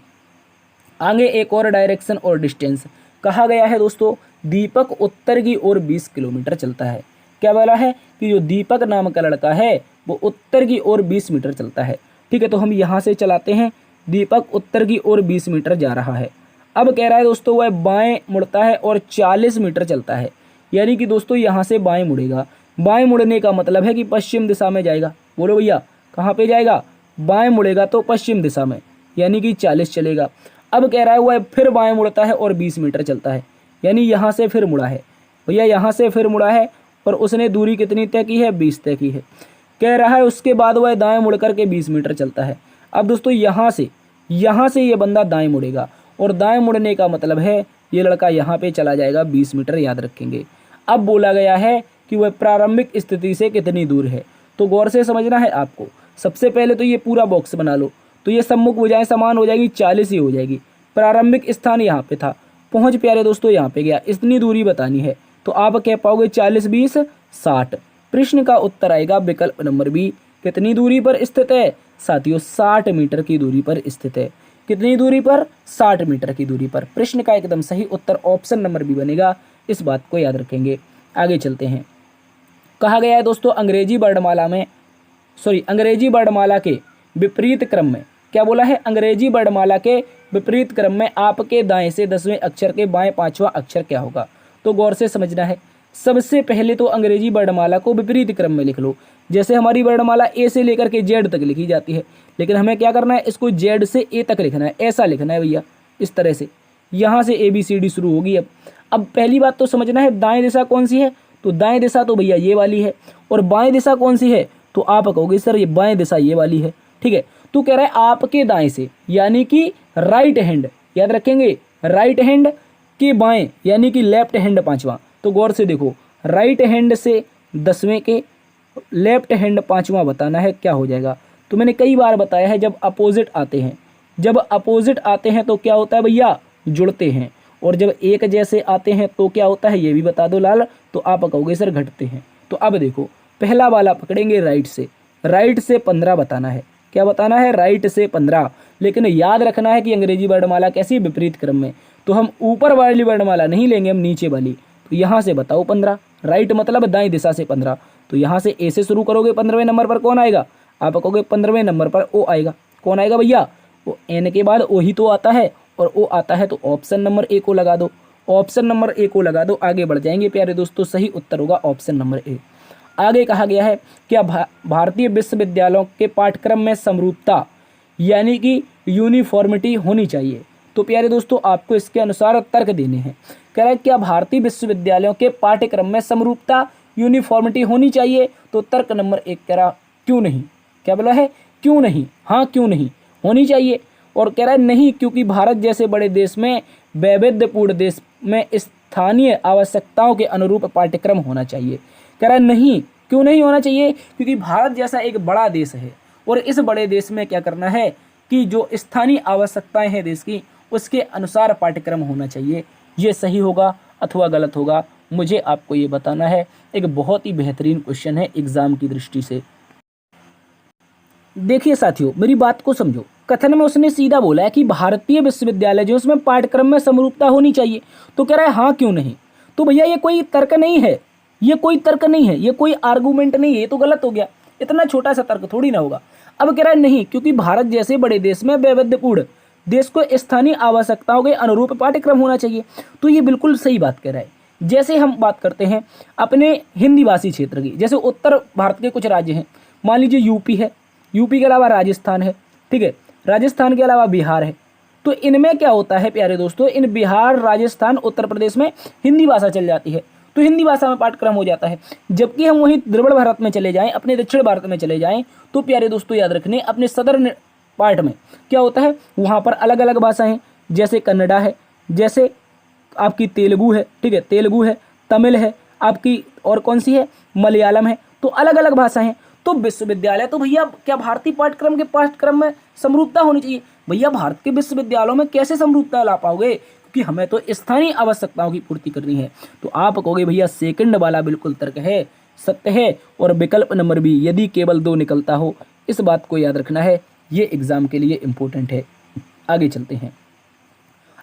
आगे एक और डायरेक्शन और डिस्टेंस कहा गया है दोस्तों, दीपक उत्तर की ओर 20 किलोमीटर चलता है। क्या बोला है कि जो दीपक नाम का लड़का है वो उत्तर की ओर 20 मीटर चलता है, ठीक है। तो हम यहाँ से चलाते हैं, दीपक उत्तर की ओर 20 मीटर जा रहा है। अब कह रहा है दोस्तों वह बाएं मुड़ता है और 40 मीटर चलता है, यानी कि दोस्तों यहाँ से बाएं मुड़ेगा। बाएं मुड़ने का मतलब है कि पश्चिम दिशा में जाएगा। बोलो भैया कहाँ पे जाएगा, बाएं मुड़ेगा तो पश्चिम दिशा में, यानी कि 40 चलेगा। अब कह रहा है वह फिर बाएं मुड़ता है और 20 मीटर चलता है, यानी यहाँ से फिर मुड़ा है भैया, यहाँ से फिर मुड़ा है और उसने दूरी कितनी तय की है, 20 तय की है। कह रहा है उसके बाद वह दाएं मुड़ करके 20 मीटर चलता है। अब दोस्तों यहाँ से ये बंदा दाएं मुड़ेगा और दाएं मुड़ने का मतलब है ये लड़का यहाँ पे चला जाएगा 20 मीटर, याद रखेंगे। अब बोला गया है कि वह प्रारंभिक स्थिति से कितनी दूर है, तो गौर से समझना है आपको। सबसे पहले तो ये पूरा बॉक्स बना लो, तो ये सम्मुख भुजाएं समान हो जाएगी, 40 ही हो जाएगी। प्रारंभिक स्थान यहाँ पे था, पहुँच प्यारे दोस्तों यहाँ पे गया, इतनी दूरी बतानी है, तो आप कह पाओगे 40 20 60। प्रश्न का उत्तर आएगा विकल्प नंबर बी। कितनी दूरी पर स्थित है साथियों, 60 मीटर की दूरी पर स्थित है। कितनी दूरी पर, 60 मीटर की दूरी पर। प्रश्न का एकदम सही उत्तर ऑप्शन नंबर बी बनेगा, इस बात को याद रखेंगे। आगे चलते हैं। कहा गया है दोस्तों अंग्रेजी वर्णमाला के विपरीत क्रम में, क्या बोला है, अंग्रेजी वर्णमाला के विपरीत क्रम में आपके दाएं से 10वें अक्षर के बाएं 5वां अक्षर क्या होगा, तो गौर से समझना है। सबसे पहले तो अंग्रेजी वर्णमाला को विपरीत क्रम में लिख लो। जैसे हमारी वर्णमाला ए से लेकर के जेड तक लिखी जाती है, लेकिन हमें क्या करना है, इसको जेड से ए तक लिखना है, ऐसा लिखना है भैया, इस तरह से। यहाँ से ABCD शुरू होगी। अब पहली बात तो समझना है दाएं दिशा कौन सी है, तो दाएं दिशा तो भैया ये वाली है, और बाएं दिशा कौन सी है, तो आप कहोगे सर ये बाएं दिशा ये वाली है, ठीक है। तो कह रहा है आपके दाएं से, यानी कि राइट हैंड, याद रखेंगे, राइट हैंड के बाएं यानी कि लेफ्ट हैंड 5वां। तो गौर से देखो, राइट हैंड से 10वें के लेफ्ट हैंड 5वां बताना है, क्या हो जाएगा। तो मैंने कई बार बताया है, जब अपोजिट आते हैं तो क्या होता है भैया, जुड़ते हैं, और जब एक जैसे आते हैं तो क्या होता है, ये भी बता दो लाल, तो आप कहोगे सर घटते हैं। तो अब देखो पहला वाला पकड़ेंगे राइट से 15 बताना है, क्या बताना है, राइट से 15। लेकिन याद रखना है कि अंग्रेजी वर्णमाला कैसी, विपरीत क्रम में, तो हम ऊपर वाली वर्णमाला नहीं लेंगे, हम नीचे वाली। तो यहाँ से बताओ 15, राइट मतलब दाएं दिशा से 15, तो यहाँ से ए से शुरू करोगे, 15वें नंबर पर कौन आएगा, आप कहोगे 15वें नंबर पर ओ आएगा। कौन आएगा भैया, वो एन के बाद ओ ही तो आता है, और ओ आता है तो ऑप्शन नंबर ए को लगा दो, ऑप्शन नंबर ए को लगा दो। आगे बढ़ जाएंगे प्यारे दोस्तों, सही उत्तर होगा ऑप्शन नंबर ए। आगे कहा गया है क्या भारतीय विश्वविद्यालयों के पाठ्यक्रम में समरूपता यानी कि यूनिफॉर्मिटी होनी चाहिए, तो प्यारे दोस्तों आपको इसके अनुसार तर्क देने हैं। कह रहा है क्या भारतीय विश्वविद्यालयों के पाठ्यक्रम में समरूपता यूनिफॉर्मिटी होनी चाहिए, तो तर्क नंबर 1 कह रहा क्यों नहीं, क्या बोला है, क्यों नहीं, हाँ क्यों नहीं होनी चाहिए। और कह रहा है नहीं, क्योंकि भारत जैसे बड़े देश में, वैविध्यपूर्ण देश में स्थानीय आवश्यकताओं के अनुरूप पाठ्यक्रम होना चाहिए। कह रहा है नहीं, क्यों नहीं होना चाहिए, क्योंकि भारत जैसा एक बड़ा देश है, और इस बड़े देश में क्या करना है कि जो स्थानीय आवश्यकताएं हैं देश की, उसके अनुसार पाठ्यक्रम होना चाहिए। ये सही होगा अथवा गलत होगा, मुझे आपको ये बताना है। एक बहुत ही बेहतरीन क्वेश्चन है एग्जाम की दृष्टि से। देखिए साथियों, मेरी बात को समझो। कथन में उसने सीधा बोला है कि भारतीय विश्वविद्यालय जो उसमें पाठ्यक्रम में समरूपता होनी चाहिए, तो कह रहा है हाँ क्यों नहीं। तो भैया ये कोई तर्क नहीं है, ये कोई तर्क नहीं है, ये कोई आर्गूमेंट नहीं है, ये तो गलत हो गया। इतना छोटा सा तर्क थोड़ी ना होगा। अब कह रहा है नहीं, क्योंकि भारत जैसे बड़े देश में, वैविध्यपूर्ण देश को स्थानीय आवश्यकताओं के अनुरूप पाठ्यक्रम होना चाहिए। तो ये बिल्कुल सही बात कह रहा है। जैसे हम बात करते हैं अपने हिंदी भाषी क्षेत्र की, जैसे उत्तर भारत के कुछ राज्य हैं, मान लीजिए यूपी है, यूपी के अलावा राजस्थान है, ठीक है, राजस्थान के अलावा बिहार है। तो इनमें क्या होता है प्यारे दोस्तों, इन बिहार, राजस्थान, उत्तर प्रदेश में हिंदी भाषा चल जाती है, तो हिंदी भाषा में पाठ्यक्रम हो जाता है। जबकि हम वहीं द्रविड़ भारत में चले जाएं, अपने दक्षिण भारत में चले जाएं, तो प्यारे दोस्तों याद रखने, अपने सदर्न पार्ट में क्या होता है, वहाँ पर अलग अलग भाषाएं, जैसे कन्नड़ा है, जैसे आपकी तेलुगु है, ठीक है, तेलुगु है, तमिल है आपकी, और कौन सी है, मलयालम है। तो अलग अलग भाषाएं हैं। तो विश्वविद्यालय तो भैया क्या भारतीय पाठ्यक्रम में समरूपता होनी चाहिए। भैया भारत के विश्वविद्यालयों में कैसे समरूपता ला पाओगे, क्योंकि हमें तो स्थानीय आवश्यकताओं की पूर्ति करनी है। तो आप कहोगे भैया सेकंड वाला बिल्कुल तर्क है, सत्य है, और विकल्प नंबर बी यदि केवल 2 निकलता हो। इस बात को याद रखना है, ये एग्जाम के लिए इंपॉर्टेंट है। आगे चलते हैं।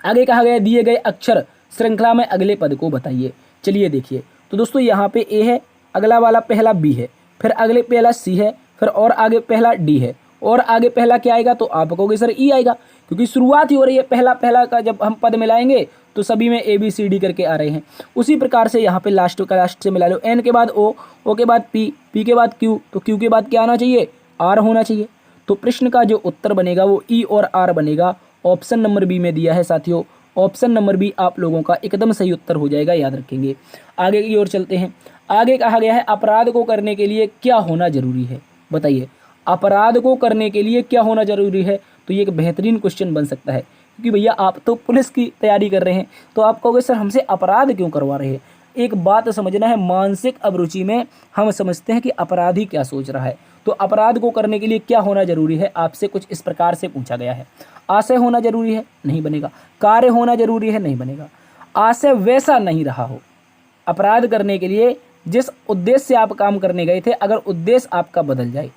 आगे कहा गया दिए गए अक्षर श्रृंखला में अगले पद को बताइए। चलिए देखिए, तो दोस्तों यहाँ पे ए है, अगला वाला पहला बी है, फिर अगले पहला सी है, फिर और आगे पहला डी है, और आगे पहला क्या आएगा, तो आप कहोगे सर ई आएगा, क्योंकि शुरुआत ही हो रही है। पहला का जब हम पद मिलाएंगे तो सभी में ABCD करके आ रहे हैं। उसी प्रकार से यहाँ पे लास्ट का लास्ट से मिला लो, एन के बाद ओ के बाद पी के बाद क्यू, तो क्यू के बाद क्या आना चाहिए, आर होना चाहिए। तो प्रश्न का जो उत्तर बनेगा वो ई और आर बनेगा। ऑप्शन नंबर बी में दिया है साथियों, ऑप्शन नंबर बी आप लोगों का एकदम सही उत्तर हो जाएगा, याद रखेंगे। आगे की ओर चलते हैं। आगे कहा गया है अपराध को करने के लिए क्या होना जरूरी है। बताइए अपराध को करने के लिए क्या होना जरूरी है। तो ये एक बेहतरीन क्वेश्चन बन सकता है, क्योंकि भैया आप तो पुलिस की तैयारी कर रहे हैं, तो आप कहोगे सर हमसे अपराध क्यों करवा रहे हैं। एक बात समझना है, मानसिक अभिरुचि में हम समझते हैं कि अपराधी क्या सोच रहा है। तो अपराध को करने के लिए क्या होना जरूरी है, आपसे कुछ इस प्रकार से पूछा गया है। आशय होना जरूरी है, नहीं बनेगा। कार्य होना जरूरी है, नहीं बनेगा। आशय वैसा नहीं रहा हो अपराध करने के लिए, जिस उद्देश्य से आप काम करने गए थे, अगर उद्देश्य आपका बदल जाए।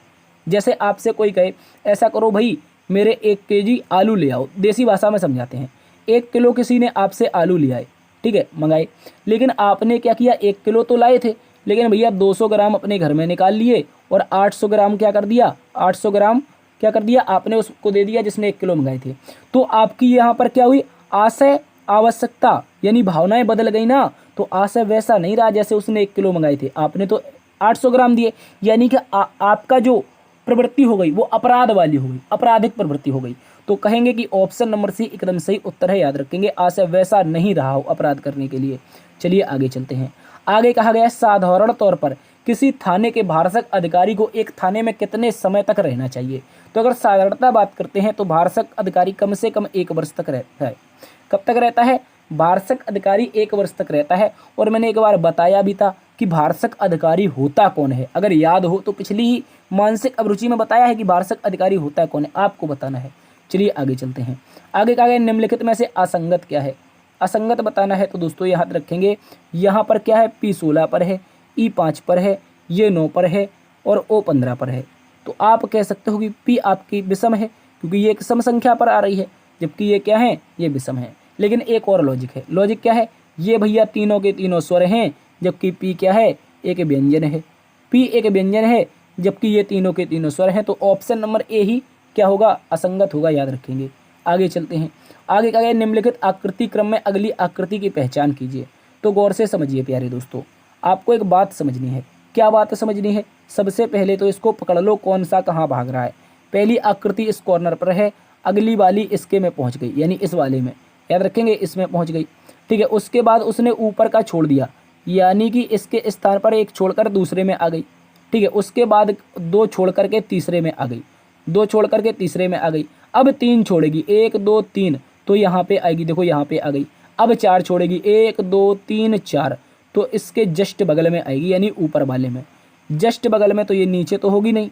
जैसे आपसे कोई कहे ऐसा करो भाई मेरे 1 केजी आलू ले आओ, देसी भाषा में समझाते हैं। 1 किलो किसी ने आपसे आलू ले आए, ठीक है, मंगाए, लेकिन आपने क्या किया, 1 किलो तो लाए थे, लेकिन भैया 200 ग्राम अपने घर में निकाल लिए और 800 ग्राम क्या कर दिया, 800 ग्राम क्या कर दिया आपने उसको दे दिया जिसने 1 किलो मंगाए थे। तो आपकी यहाँ पर क्या हुई, आशय आवश्यकता यानी भावनाएं बदल गई ना। तो आशय वैसा नहीं रहा जैसे उसने 1 किलो मंगाए थे, आपने तो 800 ग्राम दिए, यानी कि आपका जो प्रवृत्ति हो गई वो अपराध वाली हो गई, आपराधिक प्रवृत्ति हो गई। तो कहेंगे कि ऑप्शन नंबर सी एकदम सही उत्तर है, याद रखेंगे। आशय वैसा नहीं रहा हो अपराध करने के लिए। चलिए आगे चलते हैं। आगे कहा गया है साधारण तौर पर किसी थाने के भारसक अधिकारी को एक थाने में कितने समय तक रहना चाहिए। तो अगर साधारणता बात करते हैं तो भारसक अधिकारी कम से कम 1 वर्ष तक रहता है। कब तक रहता है, भारसक अधिकारी 1 वर्ष तक रहता है। और मैंने एक बार बताया भी था कि भारसक अधिकारी होता कौन है, अगर याद हो तो पिछली ही मानसिक अभिरुचि में बताया है कि भारसक अधिकारी होता कौन है, आपको बताना है। चलिए आगे चलते हैं। आगे कहा गया निम्नलिखित में से असंगत क्या है। असंगत बताना है तो दोस्तों याद रखेंगे, यहाँ पर क्या है, P16 पर है, E5 पर है, ये 9 पर है और O15 पर है। तो आप कह सकते हो कि P आपकी विषम है, क्योंकि ये एक सम संख्या पर आ रही है, जबकि ये क्या है, ये विषम है। लेकिन एक और लॉजिक है, लॉजिक क्या है, ये भैया तीनों के तीनों स्वर हैं, जबकि P क्या है, एक व्यंजन है। P एक व्यंजन है जबकि ये तीनों के तीनों स्वर हैं। तो ऑप्शन नंबर ए ही क्या होगा, असंगत होगा, याद रखेंगे। आगे चलते हैं। आगे कहा गया निम्नलिखित आकृति क्रम में अगली आकृति की पहचान कीजिए। तो गौर से समझिए प्यारे दोस्तों, आपको एक बात समझनी है। क्या बात समझनी है, सबसे पहले तो इसको पकड़ लो कौन सा कहाँ भाग रहा है। पहली आकृति इस कॉर्नर पर है, अगली वाली इसके में पहुँच गई, यानी इस वाले में, याद रखेंगे, इसमें पहुँच गई, ठीक है। उसके बाद उसने ऊपर का छोड़ दिया, यानी कि इसके स्थान पर एक छोड़कर दूसरे में आ गई, ठीक है। उसके बाद 2 छोड़ करके तीसरे में आ गई, 2 छोड़ करके तीसरे में आ गई। अब 3 छोड़ेगी, 1 2 3, तो यहाँ पे आएगी, देखो यहाँ पे आ गई। अब 4 छोड़ेगी, 1 2 3 4, तो इसके जस्ट बगल में आएगी, यानी ऊपर वाले में, जस्ट बगल में। तो ये नीचे तो होगी नहीं,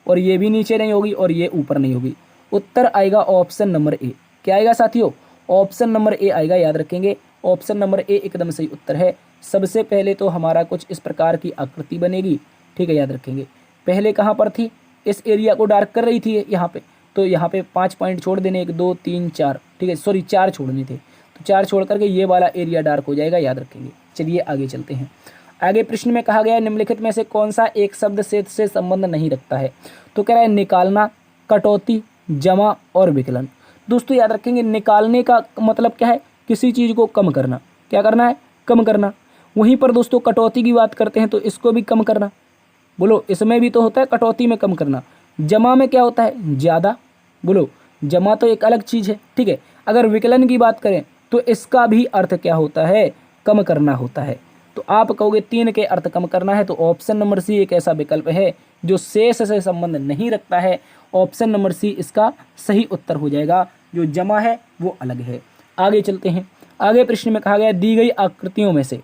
और ये भी नीचे नहीं होगी, और ये ऊपर नहीं होगी। उत्तर आएगा ऑप्शन नंबर ए। क्या आएगा साथियों, ऑप्शन नंबर ए आएगा, याद रखेंगे। ऑप्शन नंबर ए एकदम सही उत्तर है। सबसे पहले तो हमारा कुछ इस प्रकार की आकृति बनेगी, ठीक है, याद रखेंगे। पहले कहाँ पर थी, इस एरिया को डार्क कर रही थी यहाँ पे, तो यहाँ पे 5 पॉइंट छोड़ देने, 1 2 3 4, ठीक है, सॉरी 4 छोड़ने थे, तो 4 छोड़ करके ये वाला एरिया डार्क हो जाएगा, याद रखेंगे। चलिए आगे चलते हैं। आगे प्रश्न में कहा गया है निम्नलिखित में से कौन सा एक शब्द से संबंध नहीं रखता है। तो कह रहा है निकालना, कटौती, जमा और विकलन। दोस्तों याद रखेंगे, निकालने का मतलब क्या है, किसी चीज़ को कम करना। क्या करना है, कम करना। वहीं पर दोस्तों कटौती की बात करते हैं तो इसको भी कम करना। बोलो, इसमें भी तो होता है कटौती में कम करना। जमा में क्या होता है, ज़्यादा। बोलो, जमा तो एक अलग चीज़ है, ठीक है। अगर विकलन की बात करें तो इसका भी अर्थ क्या होता है, कम करना होता है। तो आप कहोगे 3 के अर्थ कम करना है, तो ऑप्शन नंबर सी एक ऐसा विकल्प है जो शेष से संबंध नहीं रखता है। ऑप्शन नंबर सी इसका सही उत्तर हो जाएगा। जो जमा है वो अलग है। आगे चलते हैं। आगे प्रश्न में कहा गया दी गई आकृतियों में से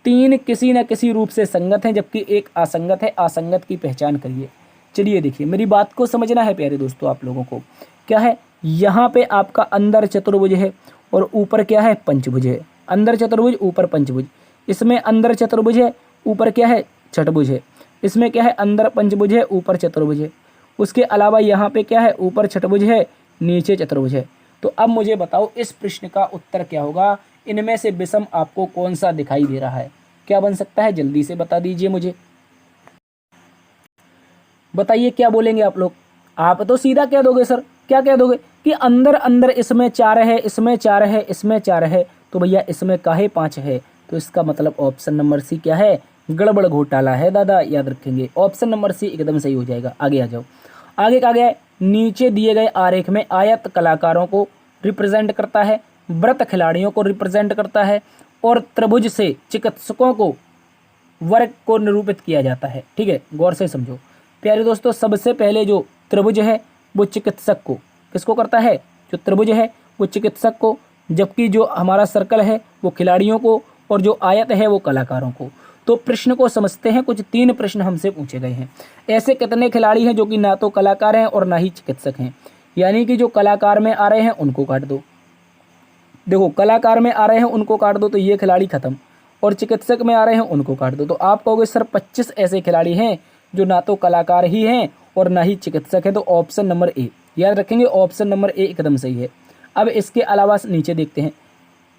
3 किसी न किसी रूप से संगत हैं जबकि एक असंगत है, असंगत की पहचान करिए। चलिए देखिए, मेरी बात को समझना है प्यारे दोस्तों आप लोगों को। क्या है, यहाँ पे आपका अंदर चतुर्भुज है और ऊपर क्या है, पंचभुज है। अंदर चतुर्भुज, ऊपर पंचभुज। इसमें अंदर चतुर्भुज है, ऊपर क्या है, छठभुज है। इसमें क्या है, अंदर पंचभुज है, ऊपर चतुर्भुज है। उसके अलावा यहाँ पे क्या है, ऊपर छठभुज है, नीचे चतुर्भुज है। तो अब मुझे बताओ इस प्रश्न का उत्तर क्या होगा। इनमें से विषम आपको कौन सा दिखाई दे रहा है, क्या बन सकता है, जल्दी से बता दीजिए मुझे। बताइए क्या बोलेंगे आप लोग। आप तो सीधा कह दोगे सर, क्या कह दोगे कि अंदर अंदर इसमें 4 है, इसमें 4 है, इसमें 4 है, तो भैया इसमें काहे 5 है। तो इसका मतलब ऑप्शन नंबर सी क्या है, गड़बड़ घोटाला है दादा, याद रखेंगे। ऑप्शन नंबर सी एकदम सही हो जाएगा। आगे आ जाओ। आगे कहा गया है नीचे दिए गए आरेख में आयत कलाकारों को रिप्रेजेंट करता है, वृत्त खिलाड़ियों को रिप्रेजेंट करता है और त्रिभुज से चिकित्सकों को वर्ग को निरूपित किया जाता है। ठीक है, गौर से समझो प्यारे दोस्तों। सबसे पहले जो त्रिभुज है वो चिकित्सक को किसको करता है, जो त्रिभुज है वो चिकित्सक को, जबकि जो हमारा सर्कल है वो खिलाड़ियों को और जो आयत है वो कलाकारों को। तो प्रश्न को समझते हैं। कुछ 3 प्रश्न हमसे पूछे गए हैं। ऐसे कितने खिलाड़ी हैं जो कि ना तो कलाकार हैं और ना ही चिकित्सक हैं, यानी कि जो कलाकार में आ रहे हैं उनको काट दो। देखो कलाकार में आ रहे हैं उनको काट दो तो ये खिलाड़ी खत्म, और चिकित्सक में आ रहे हैं उनको काट दो। तो आप कहोगे सर 25 ऐसे खिलाड़ी हैं जो ना तो कलाकार ही हैं और ना ही चिकित्सक है। तो ऑप्शन नंबर ए याद रखेंगे, ऑप्शन नंबर ए एकदम सही है। अब इसके अलावा नीचे देखते हैं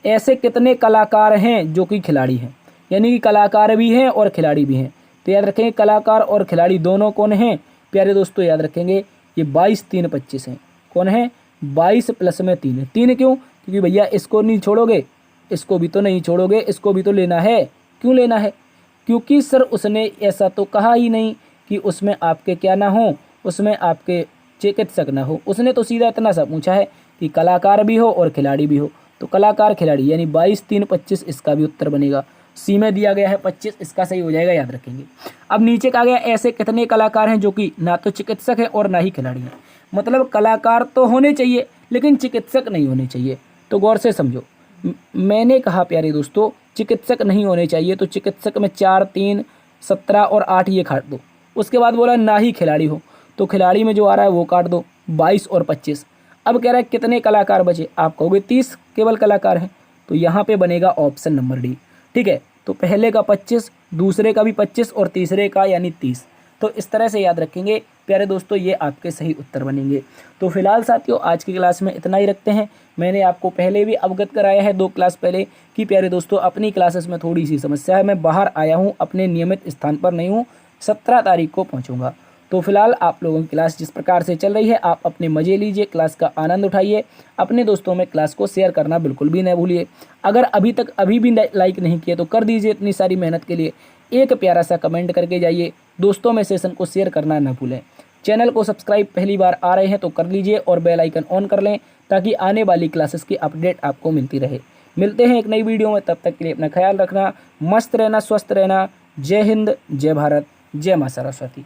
ऐसे कितने कलाकार हैं जो कि खिलाड़ी हैं, यानी कि कलाकार भी हैं और खिलाड़ी भी हैं। तो याद रखेंगे कलाकार और खिलाड़ी दोनों कौन हैं प्यारे दोस्तों, याद रखेंगे ये 22, 3, 25 हैं। कौन है, 22 प्लस में 3 है। 3 क्यों, क्योंकि भैया इसको नहीं छोड़ोगे, इसको भी तो नहीं छोड़ोगे, इसको भी तो लेना है। क्यों लेना है, क्योंकि सर उसने ऐसा तो कहा ही नहीं कि उसमें आपके क्या ना हो, उसमें आपके चिकित्सक ना हो। उसने तो सीधा इतना सा पूछा है कि कलाकार भी हो और खिलाड़ी भी हो। तो कलाकार खिलाड़ी यानी 22, 3, 25 इसका भी उत्तर बनेगा। सी में दिया गया है 25, इसका सही हो जाएगा, याद रखेंगे। अब नीचे कहा गया ऐसे कितने कलाकार हैं जो कि ना तो चिकित्सक है और ना ही खिलाड़ी हैं। मतलब कलाकार तो होने चाहिए लेकिन चिकित्सक नहीं होने चाहिए। तो गौर से समझो, मैंने कहा प्यारे दोस्तों चिकित्सक नहीं होने चाहिए, तो चिकित्सक में 4, 3, 17 और 8 ये काट दो। उसके बाद बोला ना ही खिलाड़ी हो, तो खिलाड़ी में जो आ रहा है वो काट दो, 22 और 25। अब कह रहा है कितने कलाकार बचे, आप कहोगे 30 केवल कलाकार हैं। तो यहाँ पे बनेगा ऑप्शन नंबर डी। ठीक है, तो पहले का 25, दूसरे का भी 25 और तीसरे का यानी 30। तो इस तरह से याद रखेंगे प्यारे दोस्तों, ये आपके सही उत्तर बनेंगे। तो फिलहाल साथियों आज की क्लास में इतना ही रखते हैं। मैंने आपको पहले भी अवगत कराया है 2 क्लास पहले कि प्यारे दोस्तों अपनी क्लासेस में थोड़ी सी समस्या है, मैं बाहर आया हूँ, अपने नियमित स्थान पर नहीं हूँ, 17 तारीख को पहुँचूँगा। तो फिलहाल आप लोगों की क्लास जिस प्रकार से चल रही है आप अपने मज़े लीजिए, क्लास का आनंद उठाइए, अपने दोस्तों में क्लास को शेयर करना बिल्कुल भी न भूलिए। अगर अभी भी लाइक नहीं किए तो कर दीजिए, इतनी सारी मेहनत के लिए एक प्यारा सा कमेंट करके जाइए। दोस्तों में सेशन को शेयर करना न भूलें। चैनल को सब्सक्राइब पहली बार आ रहे हैं तो कर लीजिए और बेल आइकन ऑन कर लें ताकि आने वाली क्लासेस की अपडेट आपको मिलती रहे। मिलते हैं एक नई वीडियो में, तब तक के लिए अपना ख्याल रखना, मस्त रहना, स्वस्थ रहना। जय हिंद, जय भारत, जय मां सरस्वती।